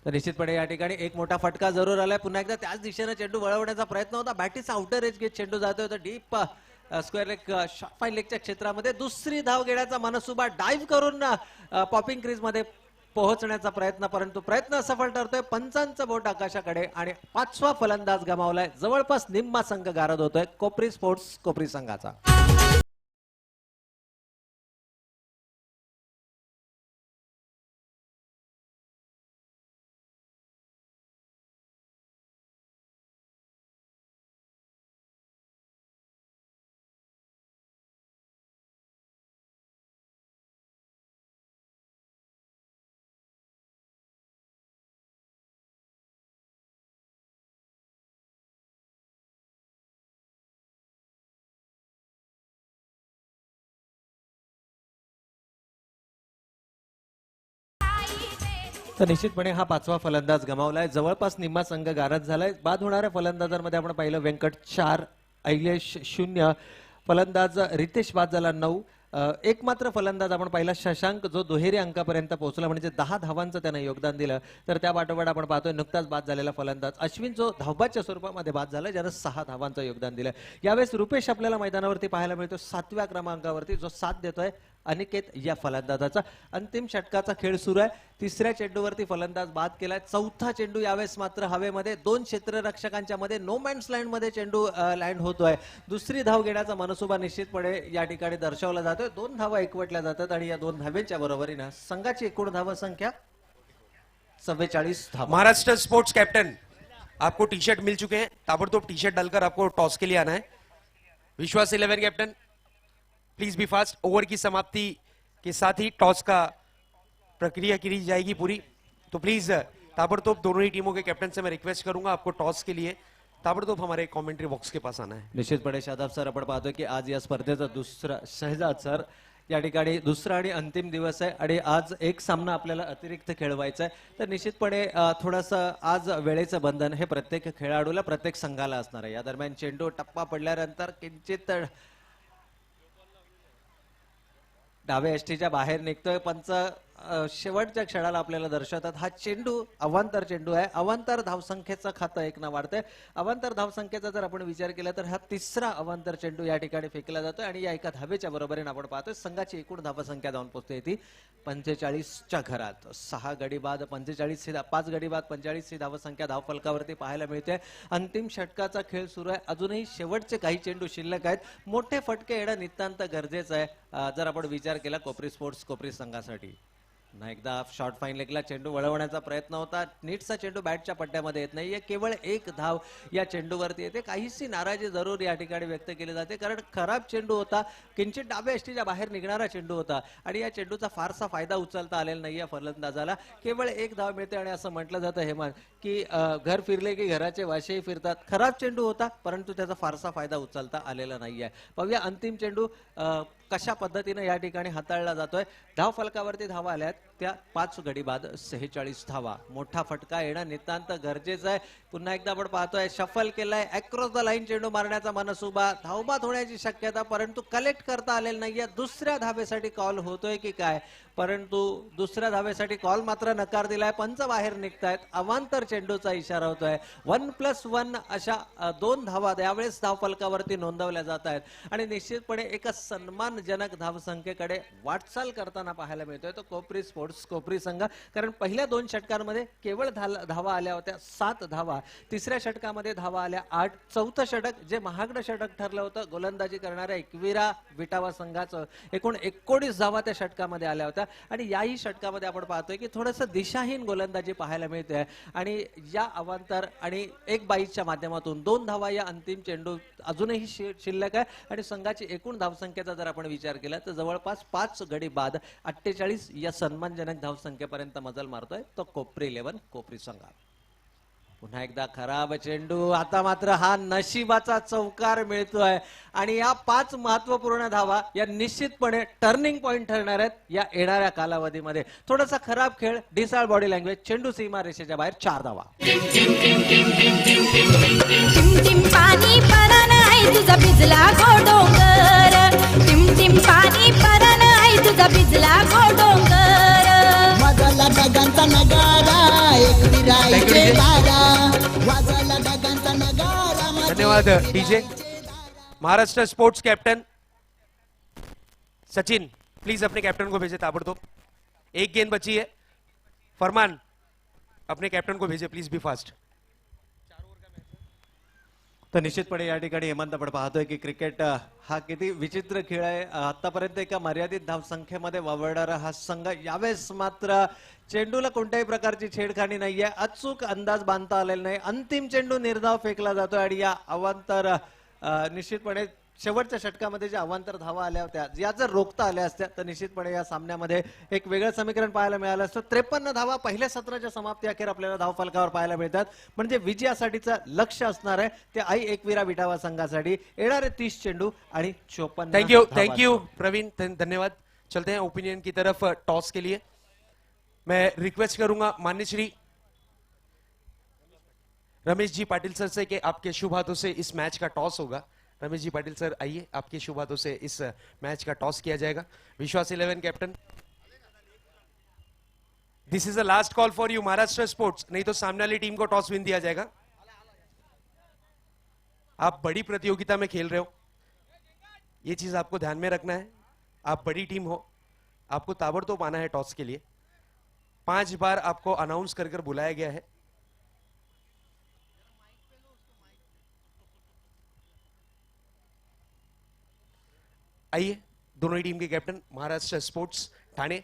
तर निश्चितपणे या ठिकाणी एक मोठा फटका जरूर आलाय. पुन्हा एकदा त्याच दिशेने चेंडू वळवण्याचा प्रयत्न होता. बॅटीचा आउटर एज घेत चेंडू जातोय तर deep square leg short fine लेगच्या क्षेत्रामध्ये दुसरी धाव घेण्याचा मनसुबा डाईव्ह करून पॉपिंग क्रीज मध्ये पोहोचण्याचा प्रयत्न परंतु प्रयत्न असफल ठरतोय. पंचांचं बोट आकाशाकडे आणि 5वा फलंदाज गमावलाय. जवळपास निम्मा संघ गारद होतोय कोपरी स्पोर्ट्स कोपरी संघाचा. तर निश्चितपणे हा 5वा फलंदाज गमावलाय. जवळपास निम्मा संघ गारद झालाय. बाद होणाऱ्या फलंदाजांमध्ये आपण पाहिलं वेंकट 4, ऐलेश 0, फलंदाज रितेश बाद झाला 9, एक मात्र फलंदाज आपण पाहिला शशांक जो दुहेरी अंकापर्यंत पोहोचला म्हणजे 10 धावांचं त्याने योगदान दिलं. तर त्या पाठोपाठ आपण पाहतोय नुकताच बाद झालेला फलंदाज अश्विन जो धावबाच्या स्वरूपामध्ये बाद झाला ज्यानं 6 धावांचं योगदान दिलं. यावेळेस रुपेश आपल्याला मैदानावरती पाहायला मिळतो 7व्या क्रमांकावरती जो साथ देतोय अनिकेत या फलंदाजाचा. अंतिम षटकाचा खेळ सुरू आहे. 3ऱ्या चेंडूवरती फलंदाज बाद केलाय. 4था चेंडू यावेळेस मात्र हवेमध्ये 2 क्षेत्ररक्षकांच्या मध्ये नो मॅन्स लँड मध्ये चेंडू लँड होतोय. दुसरी धाव घेण्याचा मनसुबा निश्चितपणे या ठिकाणी दर्शवला जातोय. 2 धावा एकवटल्या जातात आणि या 2 धावेच्या बरोबरीनं संघाची एकूण धावसंख्या 44 धावा. महाराष्ट्र स्पोर्ट्स कैप्टन, आपको टी शर्ट मिल चुके हैं. ताबड़तोड़ टी शर्ट डालकर आपको टॉस के लिए आना है. विश्वास 11 captain, please be fast. Over की समाप्ति के साथ ही टॉस का प्रक्रिया की जाएगी पूरी. तो प्लीज ताबड़तोड़ दोनों ही टीमों के कैप्टन से मैं रिक्वेस्ट करूंगा आपको टॉस के लिए ताबड़तोड़ हमारे कमेंट्री बॉक्स के पास आना है. निश्चितपणे शादाब सर आपण पाहतोय की आज या स्पर्धेचा दुसरा शहजाद सर या ठिकाणी दुसरा आणि अंतिम दिवस आहे आणि आज एक सामना आपल्याला अतिरिक्त खेळवायचा आहे. तर निश्चितपणे थोडंसं आज वेळेचं बंधन हे प्रत्येक खेळाडूला प्रत्येक संघाला असणार आहे. या दरम्यान चेंडू टप्पा पडल्यानंतर किंचित डावे यष्टीच्या बाहेर निघतोय. पंच शेवटच्या क्षणाला आपल्याला दर्शवतात हा चेंडू अवांतर चेंडू आहे. अवांतर धावसंख्येचं खातं एक ना वाढतंय. अवांतर धावसंख्येचा जर आपण विचार केला तर हा तिसरा अवांतर चेंडू या ठिकाणी फेकला जातोय आणि या एका धावेच्या बरोबरीने आपण पाहतोय संघाची एकूण धावसंख्या जाऊन पोहोचते ती 45च्या घरात. 6 गडी बाद 45 ही 5 गडी बाद 45 ही धावसंख्या धावफलकावरती पाहायला मिळते. अंतिम षटकाचा खेळ सुरू आहे. अजूनही शेवटचे काही चेंडू शिल्लक आहेत. मोठे फटके येणं नितांत गरजेचं आहे जर आपण विचार केला कोपरी स्पोर्ट्स कोपरी संघासाठी. पुन्हा एकदा शॉर्ट फाईन लेगला चेंडू वळवण्याचा प्रयत्न होता. नीटचा चेंडू बॅटच्या पट्ट्यामध्ये येत नाहीये. केवळ एक धाव या चेंडूवरती येते. काहीशी नाराजी जरूर या ठिकाणी व्यक्त केली जाते कारण खराब चेंडू होता. किंचित डाव्या यष्टीच्या बाहेर निघणारा चेंडू होता आणि या चेंडूचा फारसा फायदा उचलता आलेला नाहीये फलंदाजाला. केवळ एक धाव मिळते आणि असं म्हटलं जातं हेमंत की घर फिरले की घराचे वाशेही फिरतात. खराब चेंडू होता परंतु त्याचा फारसा फायदा उचलता आलेला नाहीये. पाहूया अंतिम चेंडू कशा पद्धतीने या ठिकाणी हाताळला जातोय. धाव फलकावरती धावा आल्यात त्या 5 गडी बाद 46 धावा. मोठा फटका येणं नितांत गरजेचं आहे. पुन्हा एकदा आपण पाहतोय शफल केलाय. अक्रॉस द लाईन चेंडू मारण्याचा मनसुबा धावबाद होण्याची शक्यता परंतु कलेक्ट करता आलेलं नाहीये. दुसऱ्या धावेसाठी कॉल होतोय की काय परंतु दुसऱ्या धावेसाठी कॉल मात्र नकार दिलाय. पंच बाहेर निघतायत. अवांतर चेंडूचा इशारा होतोय. 1+1 अशा 2 धावा यावेळेस धाव फलकावरती नोंदवल्या जात आहेत आणि निश्चितपणे एका सन्मानजनक धावसंख्येकडे वाटचाल करताना पाहायला मिळतोय तो कोपरी स्पोर्ट्स कोपरी संघ. कारण पहिल्या 2 षटकांमध्ये केवळ धावा आल्या होत्या 7 धावा. तिसऱ्या षटकामध्ये धावा आल्या 8. चौथं षटक जे महागडं षटक ठरलं होतं गोलंदाजी करणाऱ्या एकविरा विटावा संघाचं एकूण 19 धावा त्या षटकामध्ये आल्या होत्या आणि याही षटकामध्ये आपण पाहतोय की थोडंसं दिशाहीन गोलंदाजी पाहायला मिळते आणि या अवांतर आणि एक बाईच्या माध्यमातून 2 धावा या अंतिम चेंडू अजूनही शिल्लक आहे आणि संघाची एकूण धावसंख्येचा जर आपण विचार केला तर जवळपास 5 गडी बाद 48 या सन्मानजनक धावसंख्येपर्यंत मजल मारतोय तो कोपरी 11 कोपरी संघ. पुन्हा एकदा खराब चेंडू. आता मात्र हा नशिबाचा चौकार मिळतोय आणि या 5 महत्वपूर्ण धावा या निश्चितपणे टर्निंग पॉइंट ठरणार आहेत या येणाऱ्या कालावधीमध्ये. थोडासा खराब खेळ ढिसाळ बॉडी लँग्वेज. चेंडू सीमा रेषेच्या बाहेर 4 धावा. टिम पाणी परान आहे तुझा भिजला गो डोंगर. टिम पाणी परान आहे तुझा भिजला गो डोंगर. वाजला ढगांचा नगारा एक विराईचे तारा. वाजला ढगांचा नगारा. धन्यवाद DJ. Maharashtra sports captain Sachin please अपने कैप्टन को भेजे ताबड़तोड़. एक गेंद बची है. फरमान अपने कैप्टन को भेजे प्लीज बी फास्ट. तर निश्चितपणे या ठिकाणी हेमंत आपण पाहतोय की क्रिकेट हा किती विचित्र खेळ आहे. आतापर्यंत एका मर्यादित धावसंख्येमध्ये वावरणारा हा संघ यावेळेस मात्र चेंडूला कोणत्याही प्रकारची छेडखानी नाहीये. अचूक अंदाज बांधता आलेला नाही. अंतिम चेंडू निर्धाव फेकला जातोय आणि या अवांतर निश्चितपणे शेवटच्या षटकामध्ये ज्या अवांतर धावा आल्या होत्या ज्या जर रोखता आल्या असत्या तर निश्चितपणे या सामन्यामध्ये एक वेगळं समीकरण पाहायला मिळालं असतं. 53 धावा पहिल्या सत्राच्या समाप्ती अखेर आपल्याला धाव फलकावर पाहायला मिळतात. म्हणजे विजयासाठीचं लक्ष्य असणार आहे ते आई एकविरा विटावा संघासाठी. येणारे 30 चेंडू आणि 54 थैंक यू प्रवीण. धन्यवाद. चलते हैं ओपिनियन की तरफ. टॉस के लिए मैं रिक्वेस्ट करूंगा मान्य श्री रमेश जी पाटिल सर से कि आपके शुभ हाथों से इस मैच का टॉस होगा. रमेश जी पाटिल सर आइए, आपके शुभ हाथों से इस मैच का टॉस किया जाएगा. विश्वास 11 captain, this is the last call for you Maharashtra sports. नहीं तो सामने वाली टीम को टॉस विन दिया जाएगा. आप बड़ी प्रतियोगिता में खेल रहे हो, ये चीज आपको ध्यान में रखना है. आप बड़ी टीम हो, आपको ताबड़तोड़ आना है टॉस के लिए. 5 बार आपको अनाउंस कर बुलाया गया है. आइए दोनों ही टीम के कैप्टन महाराष्ट्र स्पोर्ट्स ठाणे,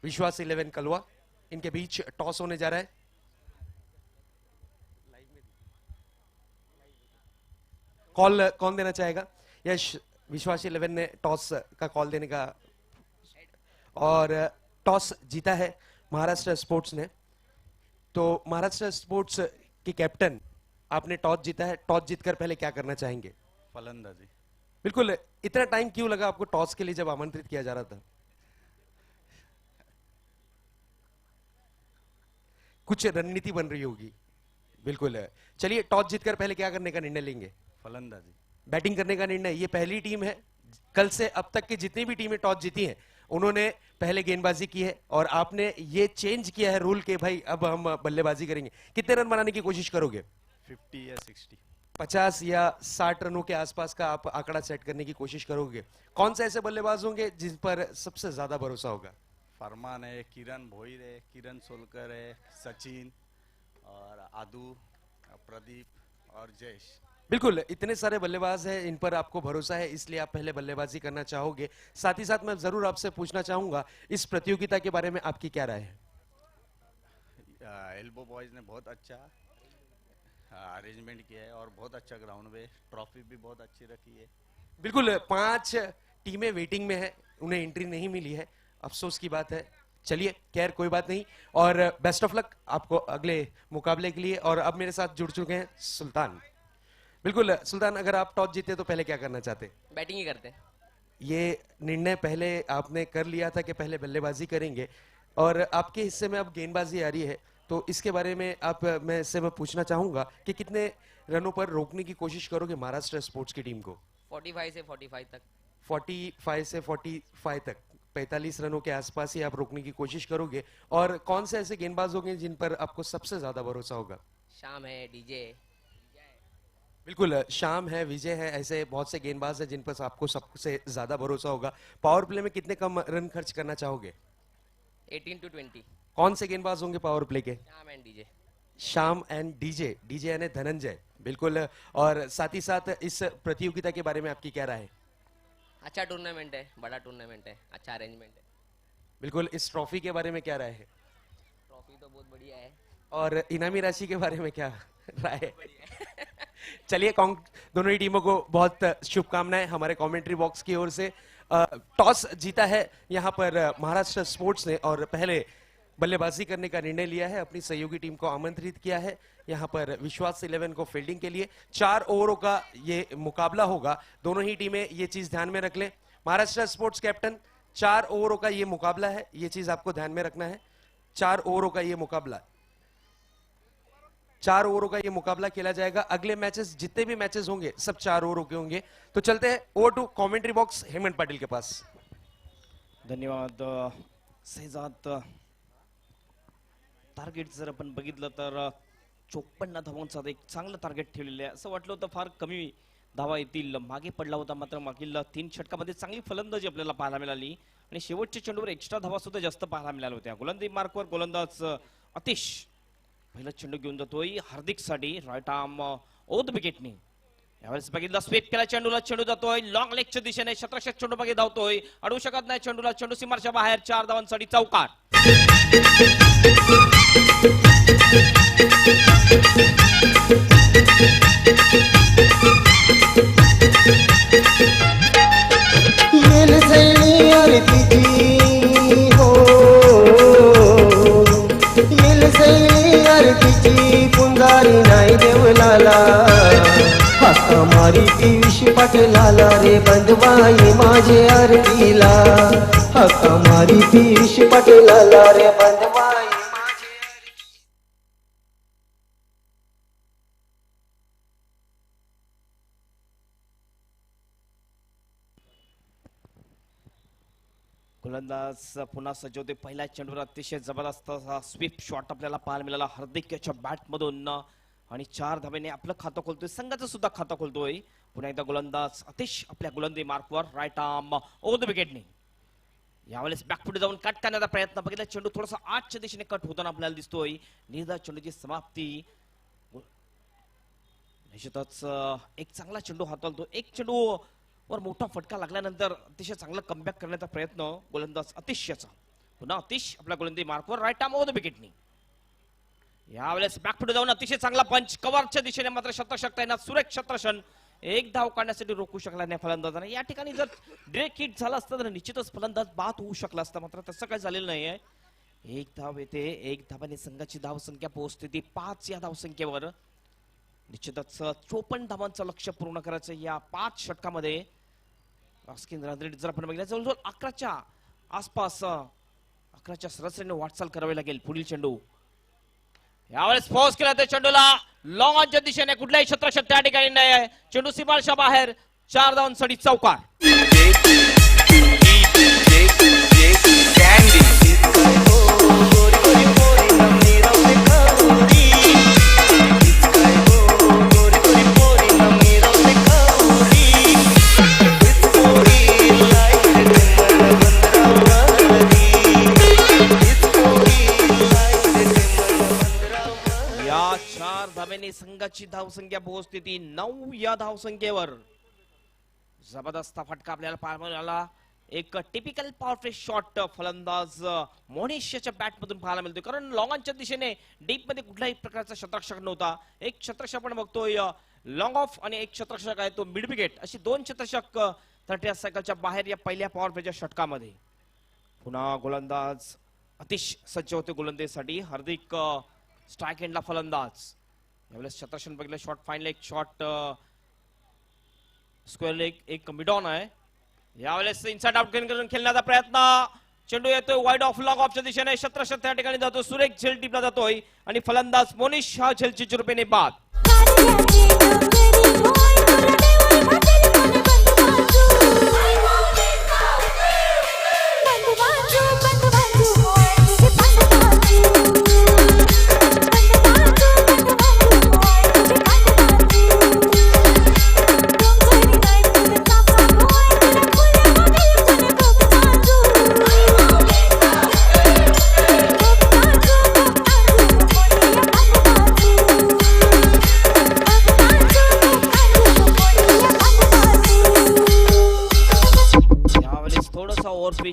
विश्वास 11 कलवा, इनके बीच टॉस होने जा रहा है. कॉल कौन देना चाहेगा? यश, विश्वास 11 ने टॉस का कॉल देने का और टॉस जीता है महाराष्ट्र स्पोर्ट्स ने. तो महाराष्ट्र स्पोर्ट्स के कैप्टन, आपने टॉस जीता है. टॉस जीतकर पहले क्या करना चाहेंगे? फलंदाजी. बिल्कुल, इतना टाइम क्यों लगा आपको टॉस के लिए जब आमंत्रित किया जा रहा था? कुछ रणनीति बन रही होगी। बिल्कुल, चलिए टॉस जीतकर पहले क्या करने का निर्णय लेंगे? फलंदाजी। बैटिंग करने का निर्णय। ये पहली टीम है, कल से अब तक की जितनी भी टीमें टॉस जीती हैं उन्होंने पहले गेंदबाजी की है, और आपने ये चेंज किया है रूल के भाई अब हम बल्लेबाजी करेंगे। कितने रन बनाने की कोशिश करोगे? 50 या 60। 50 या 60 रनों के आसपास का आप आंकड़ा सेट करने की कोशिश करोगे। कौन से ऐसे बल्लेबाज होंगे जिन पर सबसे ज्यादा भरोसा होगा? फरमान है, किरण भोईर है, किरण सोलकर है, सचिन और आदू, प्रदीप और जयेश। बिल्कुल, इतने सारे बल्लेबाज हैं, इन पर आपको भरोसा है, इसलिए आप पहले बल्लेबाजी करना चाहोगे। साथ ही साथ मैं जरूर आपसे पूछना चाहूंगा इस प्रतियोगिता के बारे में आपकी क्या राय है? एल्बो बॉयज ने बहुत अच्छा अरेंजमेंट किया है और बहुत अच्छा ग्राउंड में ट्रॉफी भी बहुत अच्छी रखी है। बिल्कुल, 5 टीमें वेटिंग में है, उन्हें एंट्री नहीं मिली है, अफसोस की बात है। चलिए खैर कोई बात नहीं, और बेस्ट ऑफ लक आपको अगले मुकाबले के लिए। और अब मेरे साथ जुड़ चुके हैं सुल्तान। बिल्कुल सुल्तान, अगर आप टॉस जीते तो पहले क्या करना चाहते? बैटिंग ही करते। ये निर्णय पहले आपने कर लिया था कि पहले बल्लेबाजी करेंगे, और आपके हिस्से में अब गेंदबाजी आ रही है, तो इसके बारे में मैं इससे पूछना चाहूंगा कि कितने रनों पर रोकने की कोशिश करोगे महाराष्ट्र स्पोर्ट्स की टीम को? 45 से 45 तक। 45 से 45 तक, 45 रनों के आसपास ही आप रोकने की कोशिश करोगे। और कौन से ऐसे गेंदबाज होंगे जिन पर आपको सबसे ज्यादा भरोसा होगा? शाम है, डीजे। बिल्कुल, शाम है, विजय है, ऐसे बहुत से गेंदबाज हैं जिन पर आपको सबसे ज्यादा भरोसा होगा। पावर प्ले में कितने कम रन खर्च करना चाहोगे? 18 to 20। कौन से गेंदबाज होंगे पावर प्ले के? शाम एंड डीजे। शाम एंड डीजे, डीजे यानी धनंजय। बिल्कुल, और साथ ही साथ इस प्रतियोगिता के बारे में आपकी क्या राय है? अच्छा टूर्नामेंट है, बड़ा टूर्नामेंट है, अच्छा अरेंजमेंट है। बिल्कुल, इस ट्रॉफी के बारे में क्या राय है? ट्रॉफी तो बहुत बढ़िया है। और इनामी राशि के बारे में क्या राय है? चलिए दोनों ही टीमों को बहुत शुभकामनाएं हमारे कमेंट्री बॉक्स की ओर से। टॉस जीता है यहाँ पर महाराष्ट्र स्पोर्ट्स ने, और पहले बल्लेबाजी करने का निर्णय लिया है, अपनी सहयोगी टीम को आमंत्रित किया है यहाँ पर विश्वास 11 को फील्डिंग के लिए। 4 ओवरों का ये मुकाबला होगा, दोनों ही टीमें ये चीज ध्यान में रख लें। महाराष्ट्र स्पोर्ट्स कैप्टन, 4 ओवरों का ये मुकाबला है, ये चीज आपको ध्यान में रखना है। 4 ओवरों का ये मुकाबला, 4 ओवरों का ये मुकाबला खेला जाएगा। अगले मैचेस जितने भी मैचेस होंगे सब 4 ओवरों के होंगे। तो चलते हैं over to commentary box Hemant Patil के पास। धन्यवाद शेजाद। टार्गेट जर आपण बघितलं तर 54 धावांचा एक चांगलं टार्गेट ठेवलेलं आहे। असं वाटलं होतं फार कमी धावा येतील, मागे पडला होता, मात्र मागील 3 षटकामध्ये चांगली फलंदाजी आपल्याला पाहायला मिळाली आणि शेवटच्या चेंडूवर एक्स्ट्रा धावा सुद्धा जास्त पाहायला मिळाल्या होत्या। गोलंदाजी मार्कवर गोलंदाज अतिश पहिला चेंडू घेऊन जातोय हार्दिक साठी, राईट आर्म ओद विकेटनी। यावेळेस बघितलं स्वीप केला चेंडूला, चेंडू जातोय लॉंग लेगच्या दिशेने, शतरक्षक चेंडू मागे धावतोय, अडवू शकत नाही चेंडूला, चेंडू सीमारच्या बाहेर, 4 धावांसाठी चौकार। येल सैनी आरतीची हो, येल सैनी आरतीची पुंजारी नाही देवलाला, हाका मारी पियुष पाटलाला रे बंधवाई माझे आरतीला, हाका मारी पियुष पाटलाला रे बंधवाई। गोलंदाज पुन्हा सज्ज होते। पहिल्या चेंडूवर अतिशय जबरदस्त स्वीप शॉट आपल्याला पाहायला मिळाला हार्दिक याच्या बॅट मधून, आणि 4 धाब्याने आपलं खातं खोलतोय, संघाचं सुद्धा खातं खोलतोय। पुन्हा एकदा गोलंदाज अतिश आपल्या गोलंदाजी मार्कवर, राईट आर्म ओव्हर द विकेटने। यावेळेस बॅकफुट जाऊन कट करण्याचा प्रयत्न, बघितला चेंडू थोडासा आजच्या दिशेने कट होताना आपल्याला दिसतोय। निर्धार चेंडूची समाप्ती, निश्चितच एक चांगला चेंडू हाताळतो, एक चेंडू वर मोठा फटका लागल्यानंतर अतिशय चांगला कमबॅक करण्याचा प्रयत्न गोलंदाज अतिश याचा। पुन्हा अतिश आपल्या गोलंदाजी मार्कवर, राईट आर्म ओव्हर द विकेटनी। यावेळेस बॅकफुट जाऊन अतिशय चांगला पंच कव्हरच्या दिशेने, मात्र शतरक्षक तैनात, सुरेख शतरक्षण, एक धाव काढण्यासाठी रोखू शकला नाही फलंदाजाने। या ठिकाणी जर डायरेक्ट हिट झाला असता तर निश्चितच फलंदाज बाद होऊ शकला असता, मात्र तसं काही झालेलं नाहीये। एक धाव येते, एक धावाने संघाची धावसंख्या पोहोचते ती 5 या धावसंख्येवर। निश्चितच 54 धावांचं लक्ष्य पूर्ण करायचं या 5 षटकामध्ये क्रॉस केंद्रात जर आपण बघितलं जवळजवळ 11च्या आसपास 11च्या सरासरीने वाटचाल करावी लागेल पुढील चेंडू यावेळेस पॉज केला त्या चेंडूला लॉंग ऑनच्या दिशेने कुठल्याही क्षेत्रक्षक त्या ठिकाणी नाही आहे चेंडू सीमारेषा बाहेर 4 धावांसाठी चौकार संघाची धावसंख्या पोहोचते 9 या धावसंख्येवर जबरदस्त फटका आपल्याला पाहायला मिळाला एक टिपिकल पॉवर प्ले शॉट फलंदाज मोनिशच्या बॅट मधून पाहायला मिळतोय कारण लॉंगॉनच्या दिशेने डीप मध्ये कुठल्याही प्रकारचा क्षेत्ररक्षक नव्हता एक क्षेत्ररक्षक आपण बघतोय लॉंग ऑफ आणि एक क्षेत्ररक्षक आहे तो मिड विकेट अशी दोन क्षेत्ररक्षक 30 सायकलच्या बाहेर या पहिल्या पॉवर प्लेच्या षटकामध्ये पुन्हा गोलंदाज अतिश सज्ज होते गोलंदाजीसाठी हार्दिक स्ट्राइक एंडला फलंदाज यावेळेस क्षेत्ररक्षण बघितलं शॉट फाईनल एक शॉट स्क्वेअर लेग एक मिड ऑन आहे यावेळेस इनसाइड आउट करून खेळण्याचा प्रयत्न चेंडू येतोय वाईड ऑफ लॉंग ऑफच्या दिशेने क्षेत्ररक्षक त्या ठिकाणी जातो सुरेख झेल टिपला जातोय आणि फलंदाज मोनिश हा झेलची रुपये बाद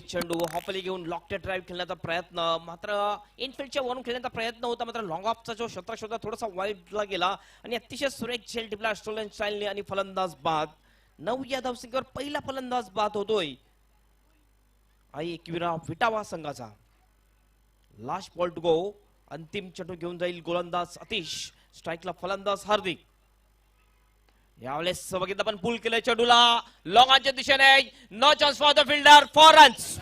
चेंडू हॉपली घेऊन लॉकटेड ड्राइव्ह खेळण्याचा प्रयत्न मात्र इनफिल्डच्या वरून खेळण्याचा प्रयत्न होता मात्र लॉंग ऑफचा जो क्षेत्ररक्षक होता थोडासा वाईडला गेला आणि अतिशय सुरेख झेल टिपला ऑस्ट्रेलियन स्टाईलने आणि फलंदाज बाद 9 या धावसंख्येवर पहिला फलंदाज बाद होतोय आई एकविरा विटावा संघाचा लास्ट बॉल टू गो अंतिम चेंडू घेऊन जाईल गोलंदाज अतिश स्ट्राइकला फलंदाज हार्दिक यावेळेस बघितलं पण पुल केलंय चेंडूला लॉंग ऑनच्या दिशेने no chance for the fielder 4 runs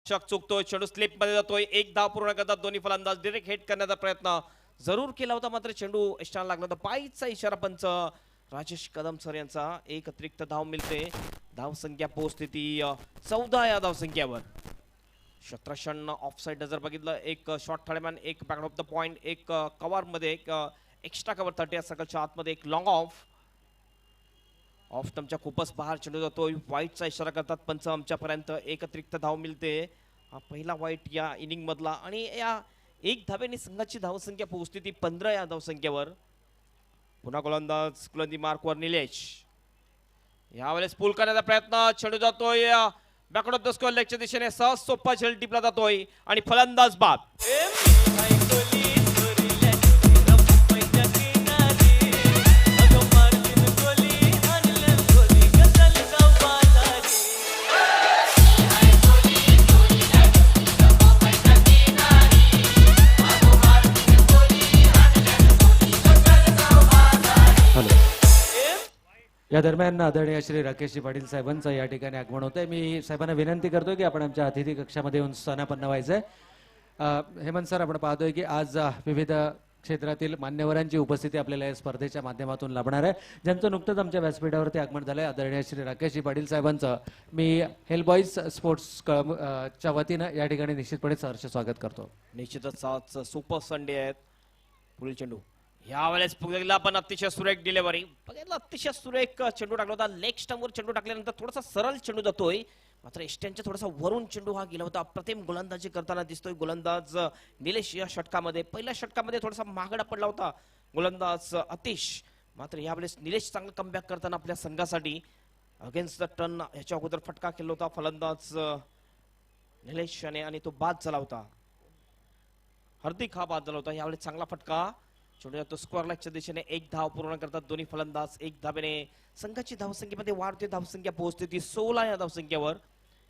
चुकतोय चेंडू स्लिप मध्ये जातोय एक धाव पूर्ण करतात दोन्ही फलंदाज डायरेक्ट हिट करण्याचा प्रयत्न जरूर केला होता मात्र चेंडू एष्टाला लागला होता पायचा इशारा पंच राजेश कदम सर यांचा एक अतिरिक्त धाव मिळते धाव संख्या पोहोचते ती 14 या धाव संख्येवर क्षेत्ररक्षण ऑफसाइड जर बघितलं एक शॉट थर्डमॅन एक बॅक ऑफ द पॉइंट एक कव्हर मध्ये एक एक्स्ट्रा कव्हर 30 सकलच्या आतमध्ये एक लॉंग ऑफ टर्मच्या खूपच बाहेर चेंडू जातोय वाईटचा इशारा करतात पंच आमच्यापर्यंत एक अतिरिक्त धाव मिळते हा पहिला वाईट या इनिंग मधला आणि या एक धावेने संघाची धावसंख्या पोहोचते ती 15 या धावसंख्येवर पुन्हा गोलंदाजी मार्कवर निलेश यावेळेस पूल करण्याचा प्रयत्न चेंडू जातोय बॅकवर्ड ऑफ द स्कोअर लेगच्या दिशेने सहज सोपा झेल टिपला जातोय आणि फलंदाज बाद या दरम्यान आदरणीय श्री राकेशजी पाटील साहेबांचं या ठिकाणी आगमन होतंय. मी साहेबांना विनंती करतोय की आपण आमच्या अतिथी कक्षामध्ये येऊन स्थानापन्न व्हायचंय. हेमंत सर, आपण पाहतोय की आज विविध क्षेत्रातील मान्यवरांची उपस्थिती आपल्याला या स्पर्धेच्या माध्यमातून लाभणार आहे, ज्यांचं नुकतंच आमच्या व्यासपीठावरती आगमन झालंय. आदरणीय श्री राकेशजी पाटील साहेबांचं मी हेल बॉईज स्पोर्ट्स क्लब च्या वतीनं या ठिकाणी निश्चितपणे सहर्ष स्वागत करतो. निश्चितच आज सुपर संडे आहेत. पुढील चेंडू यावेळेस बघितला पण अतिशय सुरेख डिलिव्हरी, बघितलं अतिशय सुरेख चेंडू टाकला होता. लेग स्टंपवर चेंडू टाकल्यानंतर थोडासा सरळ चेंडू जातोय, मात्र एस्ट्यांच्या थोडासा वरून चेंडू हा गेला होता. अप्रतिम गोलंदाजी करताना दिसतोय गोलंदाज निलेश. या षटकामध्ये पहिल्या षटकामध्ये थोडासा महागडा पडला होता गोलंदाज अतिश, मात्र यावेळेस निलेश चांगलं कमबॅक करताना आपल्या संघासाठी अगेन्स्ट द टर्न याच्या अगोदर फटका केला होता फलंदाज निलेश याने आणि तो बाद झाला होता. हार्दिक हा बाद झाला होता. यावेळेस चांगला फटका चेंडू जातो स्क्वेअर लेगच्या दिशेने. एक धाव पूर्ण करतात दोन्ही फलंदाज. एक धावेने संघाची धावसंख्येमध्ये वाढते, धावसंख्या पोहोचते ती 16 या धावसंख्येवर.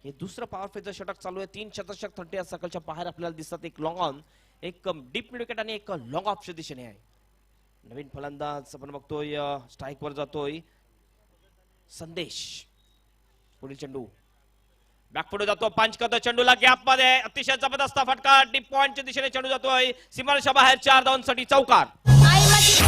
हे दुसरं पॉवर प्लेचं षटक चालू आहे. 3 शतक 30 या सर्कलच्या बाहेर आपल्याला दिसतात. एक लॉंग ऑन, एक डीप मिड विकेट आणि एक लॉंग ऑफच्या दिशेने आहे. नवीन फलंदाज आपण बघतोय स्ट्राईक वर जातोय संदेश. पुढील चेंडू बॅकफुट जातो, पंच करतो चेंडूला गॅप मध्ये. अतिशय जबरदस्त फटका डीप पॉइंटच्या दिशेने चेंडू जातोय सीमारेषा बाहेर. 4 धावांसाठी चौकार. आई माझी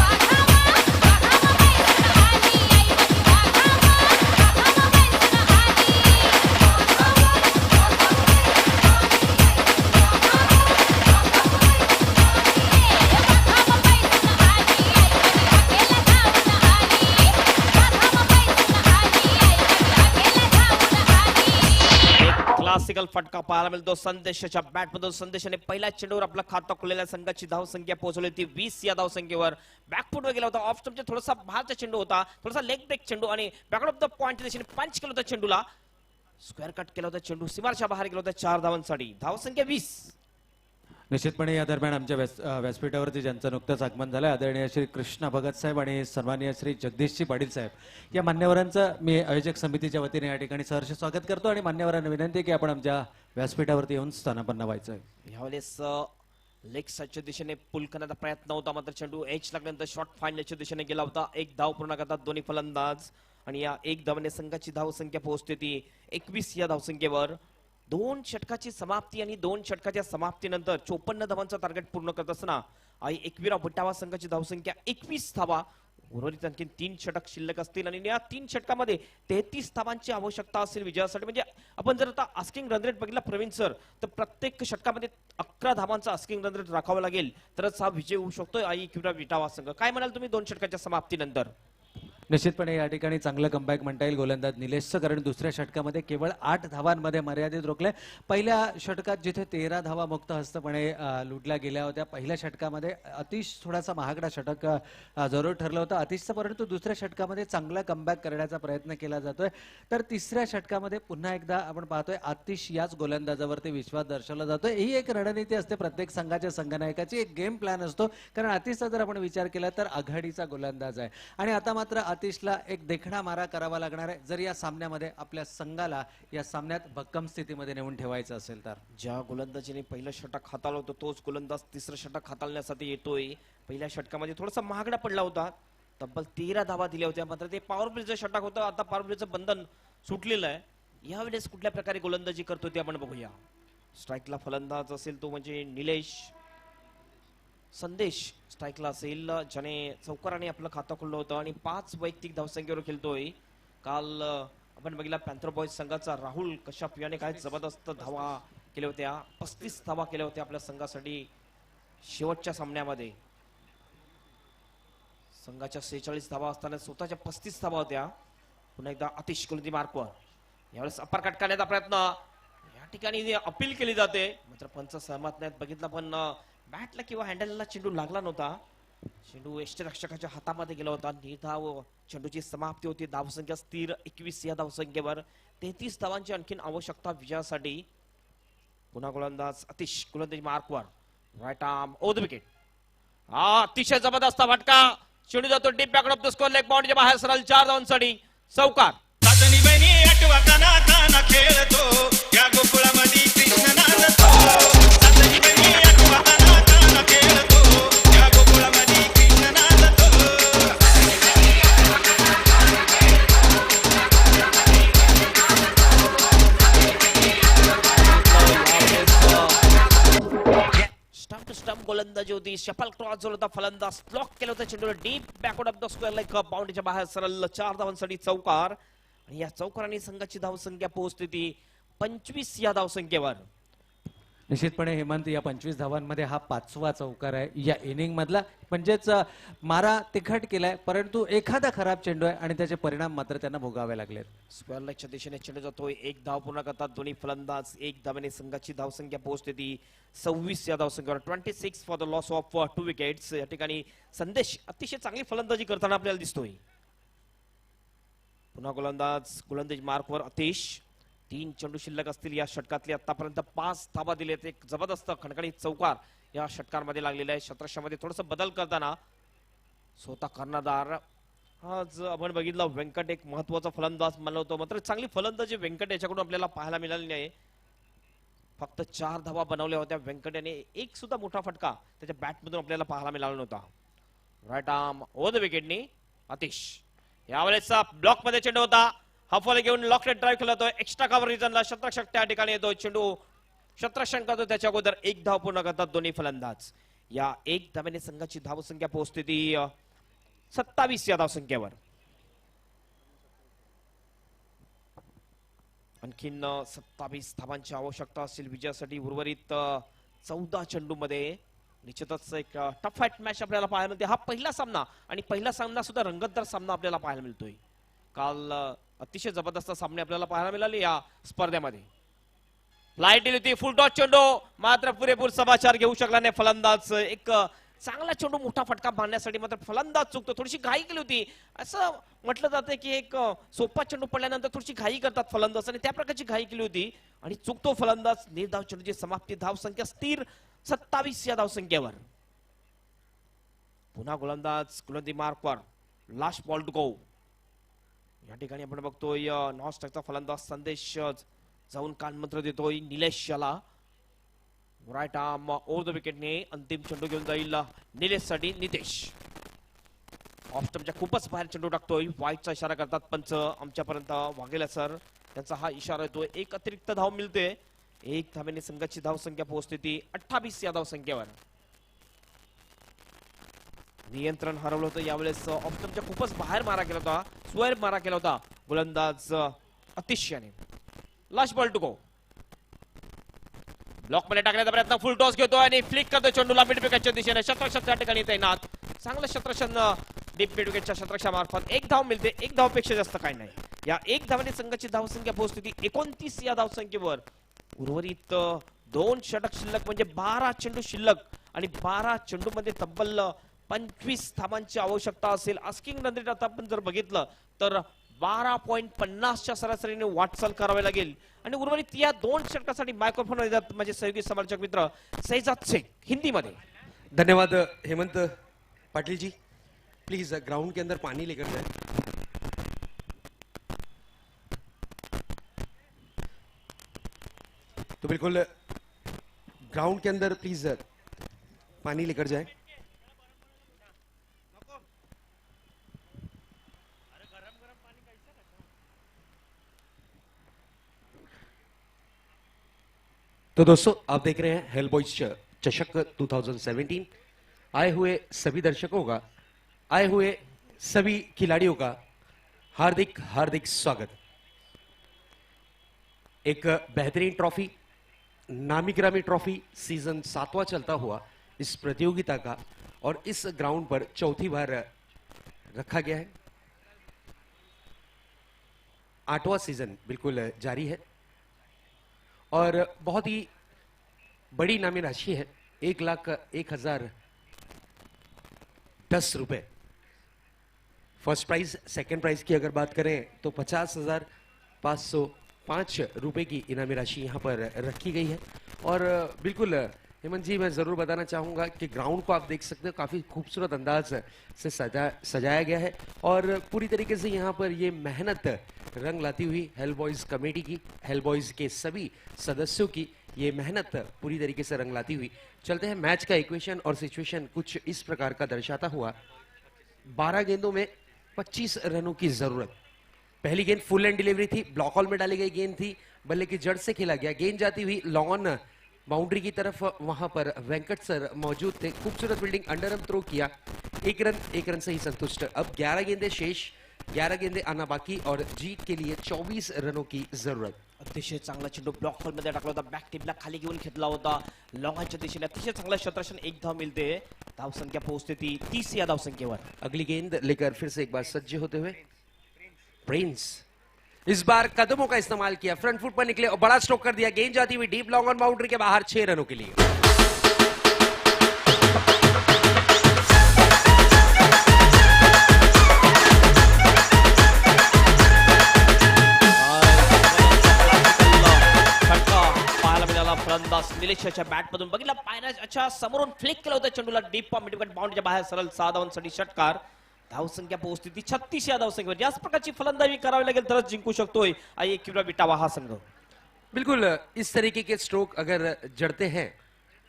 क्लासिकल फटका पाहायला मिळतो संदेशाच्या बॅट मधून. संदेशाने पहिल्या चेंडूवर आपला खाता खुललेल्या संघाची धावसंख्या पोहोचवली ती 20 या धावसंख्येवर. बॅकफुटवर गेला होता, ऑफ स्टंपचा थोडासा बाहेरचा चेंडू होता, थोडासा लेग ब्रेक चेंडू आणि बॅकआउट ऑफ द पॉइंट दिशेने पंच केला होता चेंडूला. स्क्वेअर कट केला होता चेंडू सीमारेषा बाहेर गेला होता. 4 धावांसाठी धावसंख्या 20. निश्चितपणे या दरम्यान आमच्या व्यासपीठावरती ज्यांचं नुकतंच आगमन झालंय आदरणीय श्री कृष्णा भगत साहेब आणि सन्माननीय श्री जगदीशजी पाटील साहेब या मान्यवरांचं मी आयोजक समितीच्या वतीने या ठिकाणी सहर्ष स्वागत करतो आणि मान्यवरांना विनंती की आपण आमच्या व्यासपीठावरती येऊन स्थानापन्न व्हायचं आहे. यावेळेस लेग साईडच्या दिशेने पुल करण्याचा प्रयत्न होता, मात्र चेंडू एच लागल्यानंतर शॉर्ट फाइनलच्या दिशेने गेला होता. एक धाव पूर्ण करतात दोन्ही फलंदाज आणि या एक धावाने संघाची धावसंख्या पोहोचते ती 21 या धावसंख्येवर. 2 षटकाची समाप्ती आणि 2 षटकाच्या समाप्तीनंतर 54 धावांचा टार्गेट पूर्ण करत असताना आई एकविरा विटावा संघाची धावसंख्या 21 धावा. उर्वरित आणखी 3 षटक शिल्लक असतील आणि या 3 षटकामध्ये 33 धावांची आवश्यकता असेल विजयासाठी. म्हणजे आपण जर आता आस्किंग रन रेट बघितला प्रवीण सर, तर प्रत्येक षटकामध्ये 11 धावांचा आस्किंग रन रेट राखावा लागेल तरच हा विजय होऊ शकतोय आई एकविरा विटावा संघ. काय म्हणाल तुम्ही 2 षटकाच्या समाप्तीनंतर? निश्चितपणे या ठिकाणी चांगलं कमबॅक म्हणता येईल गोलंदाज निलेशचं, कारण दुसऱ्या षटकामध्ये केवळ 8 धावांमध्ये मर्यादित रोखले. पहिल्या षटकात जिथे 13 धावा मुक्त हस्तपणे लुटल्या गेल्या होत्या, पहिल्या षटकामध्ये अतिश थोडासा महागडा षटक जरूर ठरलं होतं अतिशचं, परंतु दुसऱ्या षटकामध्ये चांगला कमबॅक करण्याचा प्रयत्न केला जातोय. तर तिसऱ्या षटकामध्ये पुन्हा एकदा आपण पाहतोय अतिश याच गोलंदाजावरती विश्वास दर्शवला जातोय. ही एक रणनीती असते प्रत्येक संघाच्या संघनायकाची, एक गेम प्लॅन असतो, कारण अतिशचा जर आपण विचार केला तर आघाडीचा गोलंदाज आहे आणि आता मात्र अतिशला एक देखणा मारा करावा लागणार आहे जर या सामन्यामध्ये आपल्या संघाला या सामन्यात भक्कम स्थितीमध्ये नेऊन ठेवायचं असेल तर. ज्या गोलंदाजीने पहिलं षटक हाताळलं होतं तोच गोलंदाज तिसरं षटक हाताळण्यासाठी येतोय. पहिल्या षटकामध्ये थोडासा महागडा पडला होता, तब्बल 13 धावा दिल्या होत्या, मात्र ते पॉवर प्लेचं षटक होतं. आता पॉवर प्लेचं बंधन सुटलेलं आहे. यावेळेस कुठल्या प्रकारे गोलंदाजी करतो ते आपण बघूया. स्ट्राईकला फलंदाज असेल तो म्हणजे निलेश. संदेश स्ट्राईकला असेल ज्याने चौकाराने आपलं खातं खोललं होतं आणि 5 वैयक्तिक धावसंख्येवर खेळतोय. काल आपण बघितला पॅन्थर बॉयज संघाचा राहुल कश्यप याने काय जबरदस्त धावा केल्या होत्या. 35 धावा केल्या होत्या आपल्या संघासाठी शेवटच्या सामन्यामध्ये. संघाच्या 46 धावा असताना स्वतःच्या 35 धावा होत्या. पुन्हा एकदा अतिश कुलदी मार्कवर यावेळेस अप्पर कट करण्याचा प्रयत्न या ठिकाणी अपील केली जाते, मात्र पंच सहमत नाहीत. बघितलं पण बॅटला किंवा हँडलला चेंडू लागला नव्हता. चेंडू यष्टिरक्षकाच्या हातामध्ये गेला होता. निर्धाव चेंडूची समाप्ती होती. धावसंख्या स्थिर 21 या धावसंख्येवर. 33 धावांची आणखीन आवश्यकता विजयासाठी. पुन्हा गोलंदाज अतिश गोलंदाजी मार्कवर. Right arm over the wicket. हा अतिशय जबरदस्त फटका. चेंडू जातो deep back of the score leg बाउंड्रीच्या बाहेर सरळ 4 धावांसाठी चौकार. खेळतो या गोकुळामध्ये कृष्ण नाचतो. खेळतो या गोकुळामध्ये कृष्ण नाचतो. फलंदाजी होती. शफल क्रॉस झाला होता, फलंदाज ब्लॉक केलं होतं चेंडूला deep backward of the square like बाउंड्रीच्या बाहेर सरळ 4 धावांसाठी चौकार. आणि या चौकाराने संघाची धावसंख्या पोहोचते ती 25 या धावसंख्येवर. निश्चितपणे हेमंत, या 25 धावांमध्ये हा 5वा चौकार आहे या इनिंग मधला. म्हणजेच मारा तिखट केलाय, परंतु एखादा खराब चेंडू आहे आणि त्याचे परिणाम मात्र त्यांना भोगावे लागलेत. स्क्वेअर लाईकच्या दिशेने चेंडू जातोय. 1 धाव पूर्ण करतात दोन्ही फलंदाज. 1 धावेने संघाची धावसंख्या पोहोचते ती 26 या धावसंख्येवर. 26 for the loss of 2 wickets. या ठिकाणी संदेश अतिशय चांगली फलंदाजी करताना आपल्याला दिसतोय. पुन्हा गोलंदाज मार्कवर अतिश. 3 चेंडू शिल्लक असतील या षटकातले. आतापर्यंत 5 धावा दिलेत. एक जबरदस्त खणखणीत चौकार या षटकांमध्ये लागलेला आहे. शतरक्षामध्ये थोडस बदल करताना स्वतः कर्णधार आज आपण बघितलं व्यंकट एक महत्वाचा फलंदाज म्हणलं होतं, मात्र चांगली फलंदाजी व्यंकट याच्याकडून आपल्याला पाहायला मिळाली नाही. फक्त 4 धावा बनवल्या होत्या व्यंकट याने. एक सुद्धा मोठा फटका त्याच्या बॅटमधून आपल्याला पाहायला मिळाला नव्हता. राईट आर्म ओव्हर द विकेटनी अतिश. यावेळेचा ब्लॉक मध्ये चेंडू होता. हफल घेऊन लॉकलेट ड्राईव्ह केला होता. एक्स्ट्रा कव्हर रिजनला शतरक्षक त्या ठिकाणी येतो. चेंडू शतरक्षण करतो. त्याच्या अगोदर 1 धाव पूर्ण करतात दोन्ही फलंदाज. या 1 धावेने संघाची धावसंख्या पोहोचते ती 27 या धावसंख्येवर. आणखीन 27 धावांची आवश्यकता असेल विजयासाठी. उर्वरित 14 चेंडू मध्ये निश्चितच एक टफ फाईट मॅच आपल्याला पाहायला मिळते. हा पहिला सामना आणि पहिला सामना सुद्धा रंगतदार सामना आपल्याला पाहायला मिळतोय. काल अतिशय जबरदस्त सामने आपल्याला पाहायला मिळाले या स्पर्धेमध्ये. लाईट दिली होती, फुल टॉस चेंडू, मात्र पुरेपूर समाचार घेऊ शकला नाही फलंदाज. एक चांगला चेंडू मोठा फटका मारण्यासाठी मात्र फलंदाज चुकतो. थोडीशी घाई केली होती. असं म्हटलं जातं की एक सोपा चेंडू पडल्यानंतर थोडीशी घाई करतात फलंदाज आणि त्या प्रकारची घाई केली होती आणि चुकतो फलंदाज. निर्धाव चेंडूची समाप्ती धावसंख्या स्थिर 27 या धावसंख्येवर. पुन्हा गोलंदाजी मार्कवर. Last ball to go. या ठिकाणी आपण बघतोय नॉस्टॅकचा फलंदाज संदेश जाऊन कानमंत्र देतोय निलेश याला. राईट आर्म ओव्हर द विकेटने अंतिम चेंडू घेऊन जाईल निलेश साठी नितेश. ऑफ स्टंपच्या खूपच बाहेर चेंडू टाकतोय. वाईटचा इशारा करतात पंच. आमच्यापर्यंत वाघेला सर त्यांचा हा इशारा येतोय. 1 अतिरिक्त धाव मिळते. 1 धावेने संघाची धावसंख्या पोहोचते ती 28 या धावसंख्येवर. नियंत्रण हरवलं होतं यावेळेस. ऑफ स्टंपच्या खूपच बाहेर मारा केला होता. स्क्वेअर मारा केला होता गोलंदाज अतिश याने. Last ball to go. Block मध्ये टाकण्याचा प्रयत्न. फुल टॉस घेतो आणि फ्लिक करतो चेंडूला मिड विकेटच्या दिशेने. शतरक्षक त्या ठिकाणी तैनात. चांगलं शतरक्षण डीप मिड विकेटच्या शतरक्षामार्फत 1 धाव मिळते. 1 धावपेक्षा जास्त काही नाही. या 1 धावाने संघाची धावसंख्या पोहोचते ती 29 या धावसंख्येवर. उर्वरित 2 षटक शिल्लक म्हणजे 12 चेंडू शिल्लक आणि 12 चेंडू मध्ये तब्बल 25 धावांची आवश्यकता असेल. आस्किंग रन रेट आता आपण जर बघितलं तर 12.50च्या सरासरीने वाटचाल करावी लागेल. आणि उर्वरित या 2 षटकासाठी मायक्रोफोन म्हणजे सहयोगी समालोचक मित्र सैजाद शेख हिंदीमध्ये. धन्यवाद हेमंत पाटिल जी. प्लीज ग्राउंड के अंदर पानी लेकर जाए. तो बिल्कुल ग्राउंड के अंदर प्लीज पानी लेकर जाए. तो दोस्तों आप देख रहे हैं हेल बॉयज चषक 2017. आए हुए सभी दर्शकों का, आए हुए सभी खिलाड़ियों का हार्दिक हार्दिक स्वागत. एक बेहतरीन ट्रॉफी, नामी गिरामी ट्रॉफी, सीजन 7वां चलता हुआ इस प्रतियोगिता का और इस ग्राउंड पर चौथी बार रखा गया है. 8वां सीजन बिल्कुल जारी है और बहुत ही बड़ी इनामी राशि है. 1,01,10 रुपए फर्स्ट प्राइज. सेकंड प्राइज की अगर बात करें तो 50,505 रुपए की इनामी राशि यहां पर रखी गई है. और बिल्कुल हेमंत जी, मैं जरूर बताना चाहूंगा कि ग्राउंड को आप देख सकते हो, काफी खूबसूरत अंदाज से सजाया गया है और पूरी तरीके से यहां पर ये मेहनत रंग लाती हुई हेल बॉयज कमेटी की, हेल बॉयज के सभी सदस्यों की ये मेहनत पूरी तरीके से रंग लाती हुई. चलते हैं. मैच का इक्वेशन और सिचुएशन कुछ इस प्रकार का दर्शाता हुआ. 12 गेंदों में 25 रनों की जरूरत. पहली गेंद फुल एंड डिलीवरी थी, ब्लॉक हॉल में डाली गई गेंद थी, बल्ले की जड़ से खेला गया. गेंद जाती हुई लॉन बाउंड्री की तरफ वहां पर वेंकट सर मौजूद थे, खूबसूरत फील्डिंग, अंडरआर्म थ्रो किया, एक रन से ही संतुष्ट। अब 11 गेंदे शेष, 11 गेंदे आना बाकी और जीत के लिए 24 रनों की जरूरत। अतिशय चांगला चेंडू ब्लॉक होल मध्ये टाकला होता, बॅक टिपला खाली घेऊन घेतला होता लॉंगाच्या दिशेने, अतिशय चांगला क्षेत्ररक्षण, 1 धाव मिळते, धाव संख्या पोहोचते ती 30 या धाव संख्येवर। अगली गेंद लेकर फिर से एक बार सज्ज होते हुए प्रिंस, इस बार कदमों का इस्तेमाल किया, फ्रंट फुट पर निकले और बड़ा स्ट्रोक कर दिया, गेंद जाती हुई डीप लॉन्ग ऑन बाउंड्री के बाहर 6 रनों के लिए। फटका पाहायला मिळाला फलंदाज निलेशच्या बॅट मधून, बघितला पायऱ्याच्या समोरून फ्लिक केलं होतं चेंडूला डीप मिडविकेट बाउंड्रीच्या बाहेर, सरळ 6 धावांसाठी षटकार, धाव संख्या पोहोचते ती 36 या धाव संख्येवर। याच प्रकारची फलंदाजी करावी लागेल तरच जिंकू शकतोय IIQला विटावा हा संघ। बिल्कुल इस तरीके के स्ट्रोक अगर जड़ते हैं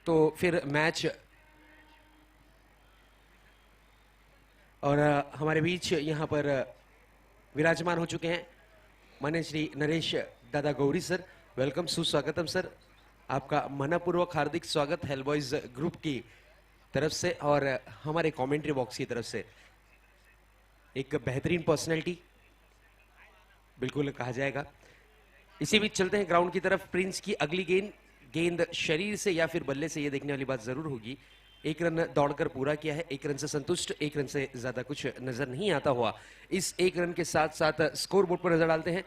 तो फिर मैच, और हमारे बीच यहाँ पर विराजमान हो चुके हैं माननीय श्री नरेश दादा गौरी सर, वेलकम, सुस्वागतम सर, आपका मनपूर्वक हार्दिक स्वागत हेलबॉयज ग्रुप की तरफ से और हमारे कमेंट्री बॉक्स की तरफ से। एक बेहतरीन पर्सनैलिटी बिल्कुल कहा जाएगा। इसी बीच चलते हैं ग्राउंड की तरफ, प्रिंस की अगली गेंद शरीर से या फिर बल्ले से, ये देखने वाली बात जरूर होगी। 1 रन दौड़कर पूरा किया है, 1 रन से संतुष्ट, 1 रन से ज्यादा कुछ नजर नहीं आता हुआ। इस 1 रन के साथ साथ स्कोर बोर्ड पर नजर डालते हैं,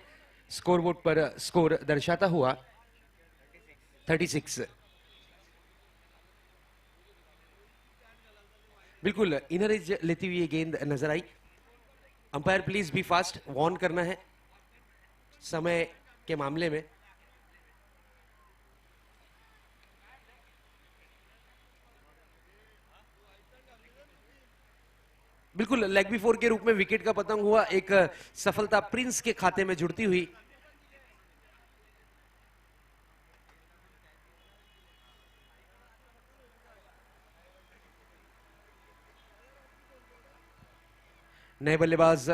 स्कोर बोर्ड पर स्कोर दर्शाता हुआ 36। बिल्कुल इनर एज लेती हुई ये गेंद नजर आई। Umpire please be fast, warn करना है समय के मामले में। बिल्कुल लेग बिफोर के रूप में विकेट का पतंग हुआ, एक सफलता प्रिंस के खाते में जुड़ती हुई। नए बल्लेबाज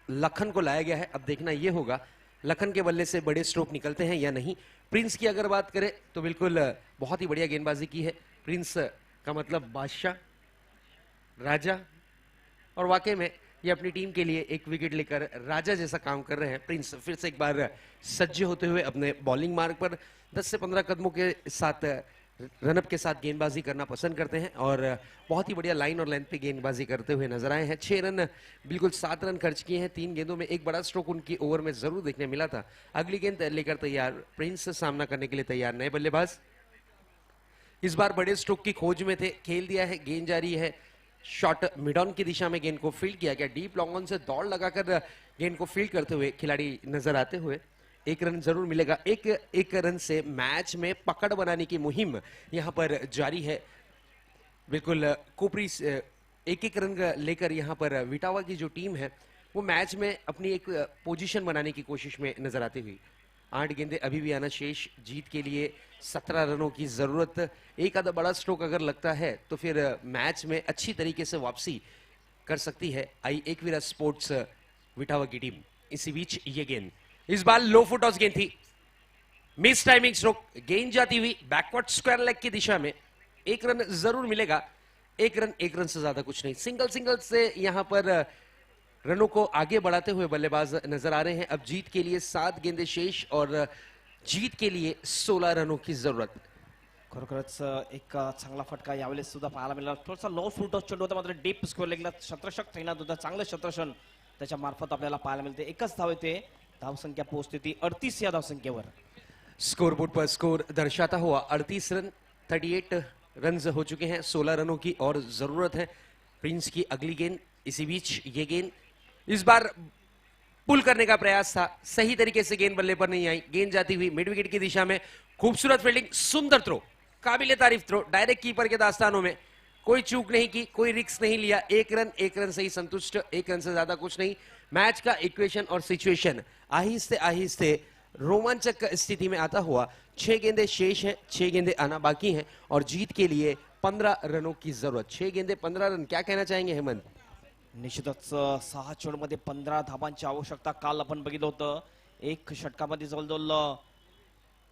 लखन को लाया गया है, अब देखना यह होगा लखन के बल्ले से बड़े स्ट्रोक निकलते हैं या नहीं। प्रिंस की अगर बात करें तो बिल्कुल बहुत ही बढ़िया गेंदबाजी की है प्रिंस का, मतलब बादशाह, राजा, और वाकई में ये अपनी टीम के लिए एक विकेट लेकर राजा जैसा काम कर रहे हैं। प्रिंस फिर से एक बार सज्ज होते हुए अपने बॉलिंग मार्ग पर 10 से 15 कदमों के साथ रनअप के साथ गेंदबाजी करना पसंद करते हैं और बहुत ही बढ़िया लाइन और लेंथ पे गेंदबाजी करते हुए नजर आए हैं। 6 रन, बिल्कुल 7 रन खर्च किए हैं, 3 गेंदों में एक बड़ा स्ट्रोक उनकी ओवर में जरूर देखने मिला था। अगली गेंद लेकर तैयार प्रिंस, सामना करने के लिए तैयार नए बल्लेबाज। इस बार बड़े स्ट्रोक की खोज में थे, खेल दिया है, गेंद जारी है, शॉट मिड ऑन की दिशा में गेंद को फील्ड किया गया, डीप लॉन्ग ऑन से दौड़ लगाकर गेंद को फील्ड करते हुए खिलाड़ी नजर आते हुए 1 रन जरूर मिलेगा। एक रन से मैच में पकड़ बनाने की मुहिम यहां पर जारी है। बिल्कुल कोपरी 1 रन लेकर यहां पर विटावा की जो टीम है वो मैच में अपनी एक पोजीशन बनाने की कोशिश में नजर आती हुई। 8 गेंदे अभी भी आना शेष, जीत के लिए 17 रनों की जरूरत। एक आधा बड़ा स्ट्रोक अगर लगता है तो फिर मैच में अच्छी तरीके से वापसी कर सकती है IIQ स्पोर्ट्स विटावा की टीम। इसी बीच ये गेंद इस बार लो फुट टॉस गेंद थी, मिस टाइमिंग स्ट्रोक, गेंद जाती हुई बैकवर्ड स्क्वायर लेग की दिशा में। 1 रन जरूर मिलेगा, 1 रन से ज्यादा कुछ नहीं। सिंगल से यहां पर रनों को आगे बढ़ाते हुए बल्लेबाज नजर आ रहे हैं। अब जीत के लिए 7 गेंदे शेष और जीत के लिए 16 रनों की जरूरत। खरोखरच एक चांगला फटका यावेळेस सुद्धा पाहायला मिळाला। थोडासा लो फुट टॉस चेंडू होता, मात्र डीप स्क्वेअर लेगला शतरक्षक तैनात होता, चांगलं शतरक्षण त्याच्या मार्फत आपल्याला पाहायला मिळते। एकच धाव येते, धाव संख्या पोहोचते ती 38 या धाव संख्येवर। स्कोर बोर्ड पर स्कोर दर्शाता हुआ 38 रन, 38 रन हो चुके हैं, 16 रनों की और जरूरत है। प्रिंस की अगली गेंद, इसी बीच ये गेंद इस बार पुल करने का प्रयास था, सही तरीके से गेंद बल्ले पर नहीं आई, गेंद जाती हुई मिड विकेट की दिशा में। खूबसूरत फील्डिंग, सुंदर थ्रो, काबिले तारीफ थ्रो, डायरेक्ट कीपर के दास्तानों में, कोई चूक नहीं की, कोई रिस्क नहीं लिया। 1 रन से ही संतुष्ट, 1 रन से ज्यादा कुछ नहीं। मैच का इक्वेशन और सिचुएशन आहिस्ते आहिस्ते रोमांचक स्थिति में आता हुआ। 6 गेंदे शेष हैं, 6 गेंदे आना बाकी हैं और जीत के लिए 15 रनों की जरूरत। 6 गेंदे 15 रन, क्या कहना चाहेंगे हेमंत? निश्चितच 6 चेंडूमध्ये 15 धावांची आवश्यकता काल आपण बघितलं होतं। एक षटकामध्ये जवळजवळ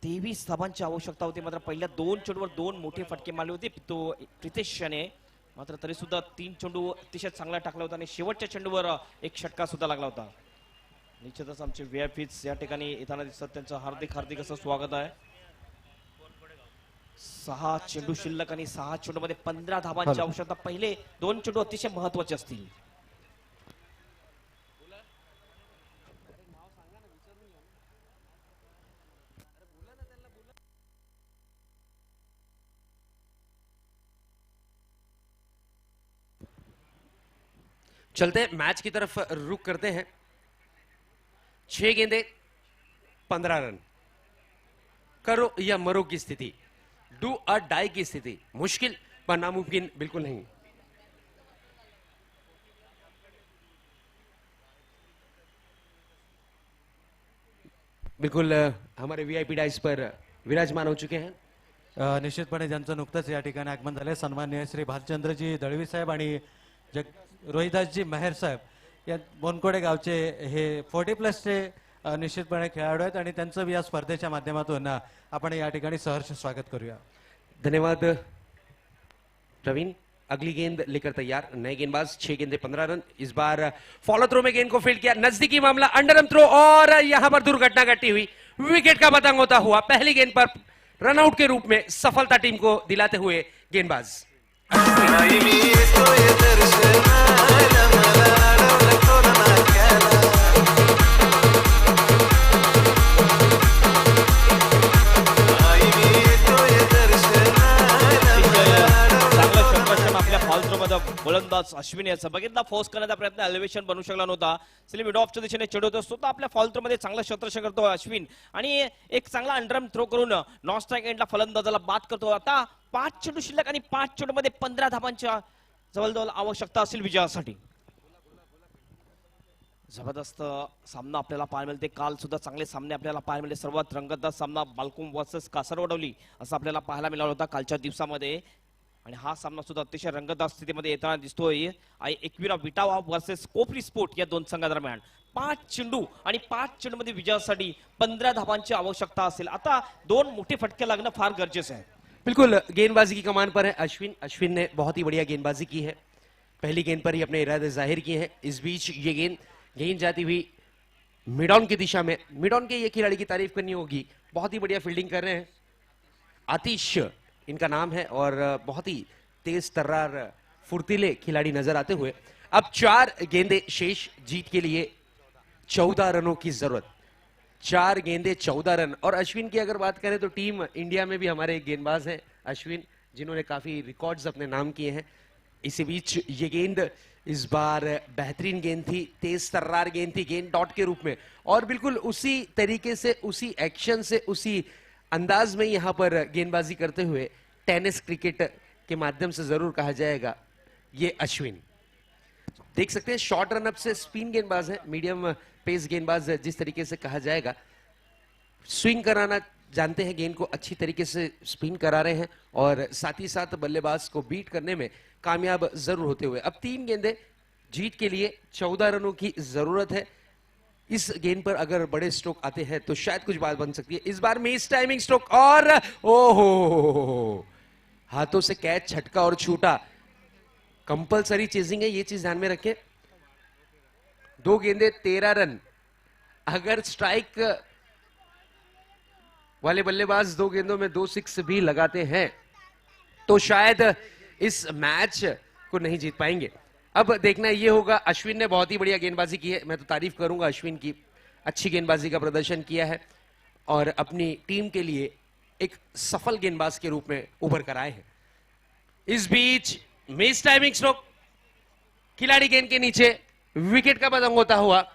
23 धावांची आवश्यकता होती, मात्र पहिल्या 2 चेंडूवर 2 मोठे फटके मारले होते तो प्रितेश याने. मात्र तरी सुद्धा 3 चेंडू अतिशय चांगला टाकला होता आणि शेवटच्या चेंडूवर एक षटकार सुद्धा लागला होता. निश्चितच आमचे व्हीआयपीज या ठिकाणी येताना दिसतात, त्यांचं हार्दिक असं स्वागत आहे. 6 चेंडू शिल्लक आणि 6 चेंडू मध्ये 15 धावांची आवश्यकता. पहिले 2 चेंडू अतिशय महत्वाचे असतील. चलते हैं मैच की तरफ रुख करते हैं. 6 गेंदे 15 रन. करो या मरो की स्थिति, डू और डाई की स्थिति. मुश्किल पर नामुमकिन बिल्कुल नहीं. बिल्कुल हमारे वीआईपी डाइस पर विराजमान हो चुके हैं. निश्चितपणे ज्यांचं नुकतंच या ठिकाणी आगमन झालंय, सन्माननीय श्री भालचंद्रजी दळवी साहेब आणि रोहिदासजी मेहर साहेब या बोनकोडे गावचे हे 40+चे निश्चितपणे खेळाडू आहेत आणि त्यांचं या स्पर्धेच्या माध्यमातून आपण या ठिकाणी सहर्ष स्वागत करूया. धन्यवाद प्रवीण. अगली गेंद लेकर तैयार नए गेंदबाज. 6 गेंदे 15 रन. इस बार फॉलो थ्रो में गेंद को फील्ड किया. नजदीकी मामला अंडरम थ्रो और यहां पर दुर्घटना घटी हुई. विकेट का पतंग होता हुआ पहली गेंद पर रनआउट के रूप में सफलता टीम को दिलाते हुए गेंदबाज. गोलंदाज अश्विन याचा बघितला फोर्स करण्याचा प्रयत्न, एलिव्हेशन बनवू शकला नव्हता. स्लिप मिड ऑफच्या दिशेने चढवत असतो तर आपल्या फॉल थ्रो मध्ये चांगला क्षेत्ररक्षण करतो अश्विन आणि एक चांगला अंडरम थ्रो करून नॉन स्ट्राइक एंडला फलंदाजाला बाद करतो. आता 5 चेंडू शिल्लक आणि 5 चेंडू मध्ये 15 धावांच्या जवळजवळ आवश्यकता असेल विजयासाठी. जबरदस्त सामना आपल्याला पाहायला मिळते. काल सुद्धा चांगले सामने आपल्याला पाहायला मिळाले. सर्वात रंगतदार सामना बालकुम वर्सेस कासरवडवली असं आपल्याला पाहायला मिळाला होता कालच्या दिवसामध्ये आणि हा सामना सुद्धा अतिशय रंगतदार स्थितीमध्ये येताना दिसतोय. एकविरा विटावा वर्सेस कोपरी स्पोर्ट या 2 संघादरम्यान 5 चेंडू आणि 5 चेंडू मध्ये विजयासाठी 15 धावांची आवश्यकता असेल. आता 2 मोठे फटके लागणं फार गरजेचं आहे. बिल्कुल गेंदबाजी की कमान पर है अश्विन ने बहुत ही बढ़िया गेंदबाजी की है. पहली गेंद पर ही अपने इरादे जाहिर किए हैं. इस बीच ये गेंद जाती हुई मिड ऑन की दिशा में. मिड ऑन के ये खिलाड़ी की तारीफ करनी होगी, बहुत ही बढ़िया फील्डिंग कर रहे हैं. आतिश इनका नाम है और बहुत ही तेज तर्रार फुर्तीले खिलाड़ी नजर आते हुए. अब 4 गेंदे शेष. जीत के लिए 14 रनों की जरूरत. 4 गेंदे 14 रन. और अश्विन की अगर बात करें तो टीम इंडिया में भी हमारे एक गेंदबाज हैं अश्विन, जिन्होंने काफी रिकॉर्ड्स अपने नाम किए हैं. इसी बीच ये गेंद इस बार बेहतरीन गेंद थी, तेज तर्रार गेंद थी, गेंद डॉट के रूप में और बिल्कुल उसी तरीके से, उसी एक्शन से, उसी अंदाज में यहां पर गेंदबाजी करते हुए टेनिस क्रिकेट के माध्यम से जरूर कहा जाएगा ये अश्विन. देख सकते हैं शॉर्ट रन अप से स्पिन गेंदबाज है, मीडियम पेस गेंदबाज जिस तरीके से कहा जाएगा. स्विंग कराना जानते हैं, गेंद को अच्छी तरीके से स्पिन करा रहे हैं और साथ ही साथ बल्लेबाज को बीट करने में कामयाब जरूर होते हुए. अब 3 गेंदे. जीत के लिए 14 रनों की जरूरत है. इस गेंद पर अगर बड़े स्ट्रोक आते हैं तो शायद कुछ बात बन सकती है. इस बार मिस टाइमिंग स्ट्रोक और ओहो, हाथों से कैच छटका और छूटा. कंपलसरी चेजिंग है, ये चीज ध्यान में रखें. 2 गेंदे 13 रन. अगर स्ट्राइक वाले बल्लेबाज 2 गेंदों में 2 6 भी लगाते हैं तो शायद इस मैच को नहीं जीत पाएंगे. अब देखना ये होगा. अश्विन ने बहुत ही बढ़िया गेंदबाजी की है, मैं तो तारीफ करूंगा अश्विन की. अच्छी गेंदबाजी का प्रदर्शन किया है और अपनी टीम के लिए एक सफल गेंदबाज के रूप में उभर कर आए हैं. इस बीच मिस टाइमिंग स्ट्रोक. खिलाड़ी गेंद के नीचे. विकेट का पतंग होता हुआ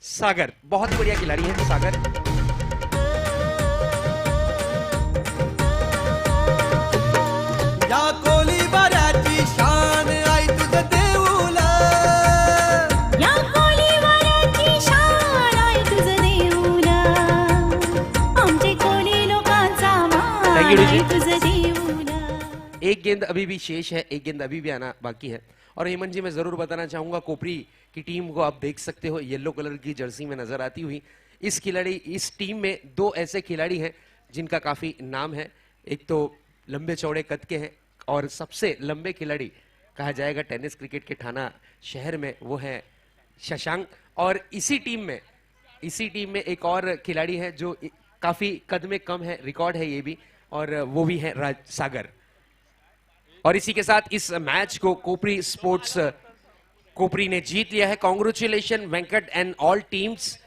सागर. बहुत बढ़िया खिलाड़ी है सागर. या कोली बऱ्याची शान आई तुझं देऊला. या कोळीवाड्याची शान आहे तुझं देऊला. आमचे कोळी लोकांचा मान आहे तुझं देऊला. एक गेंद अभी भी शेष है, एक गेंद अभी भी आना बाकी है. और हेमंत जी, मैं जरूर बताना चाहूंगा कोपरी की टीम को आप देख सकते हो येलो कलर की जर्सी में नजर आती हुई. इस टीम में 2 ऐसे खिलाड़ी हैं जिनका काफी नाम है। एक तो लंबे चौड़े कद के हैं और सबसे लंबे खिलाड़ी कहा जाएगा टेनिस क्रिकेट के थाना शहर में, वो है शशांक। और इसी टीम में एक और खिलाड़ी है जो काफी कद में कम है, रिकॉर्ड है ये भी, और वो भी है राज सागर। और इसी के साथ इस मैच को कोपरी स्पोर्ट्स कोपरी ने जीत लिया है। Congratulation Venkat and all teams.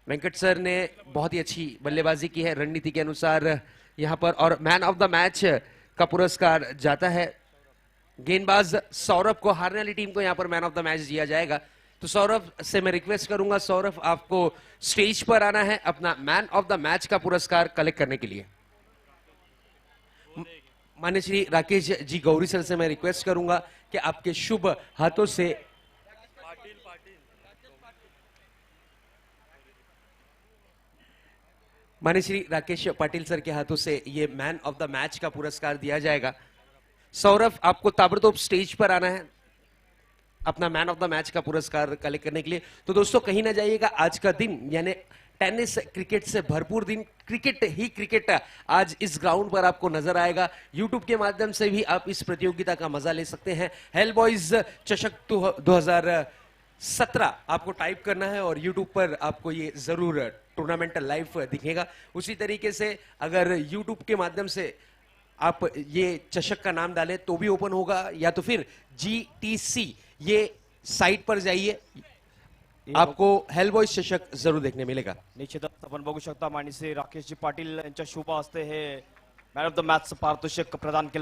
Venkat sir ने बहुत ही अच्छी बल्लेबाजी की है रणनीति के अनुसार यहां पर। और मैन ऑफ द मैच का पुरस्कार जाता है गेंदबाज सौरभ को। हारने वाली टीम को यहां पर मैन ऑफ द मैच दिया जाएगा। तो सौरभ से मैं रिक्वेस्ट करूंगा, सौरभ आपको स्टेज पर आना है अपना मैन ऑफ द मैच का पुरस्कार कलेक्ट करने के लिए। मान्य श्री राकेश जी गौरी सर से मैं रिक्वेस्ट करूंगा कि आपके शुभ हाथों से मान्य श्री राकेश पाटिल सर के हाथों से ये मैन ऑफ द मैच का पुरस्कार दिया जाएगा। सौरभ आपको ताबड़तोड़ स्टेज पर आना है अपना मैन ऑफ द मैच का पुरस्कार कलेक्ट करने के लिए। तो दोस्तों कहीं ना जाइएगा, आज का दिन यानी टेनिस क्रिकेट से भरपूर दिन, क्रिकेट ही क्रिकेट आज इस ग्राउंड पर आपको नजर आएगा। यूट्यूब के माध्यम से भी आप इस प्रतियोगिता का मजा ले सकते हैं। हेल बॉयज चषक 2017 आपको टाइप करना है और यूट्यूब पर आपको ये जरूर टूर्नामेंट लाइव दिखेगा। उसी तरीके से अगर यूट्यूब के माध्यम से आप ये चषक का नाम डालें तो भी ओपन होगा, या तो फिर GTC ये साइट पर जाइए, आपको हेल बॉयज चषक जरूर देखने मिलेगा। निश्चितच आपण बघू शकता माननीय श्री राकेशजी पाटील यांच्या शुभ हस्ते हे मॅन ऑफ द मॅच पारितोषिक प्रदान केलं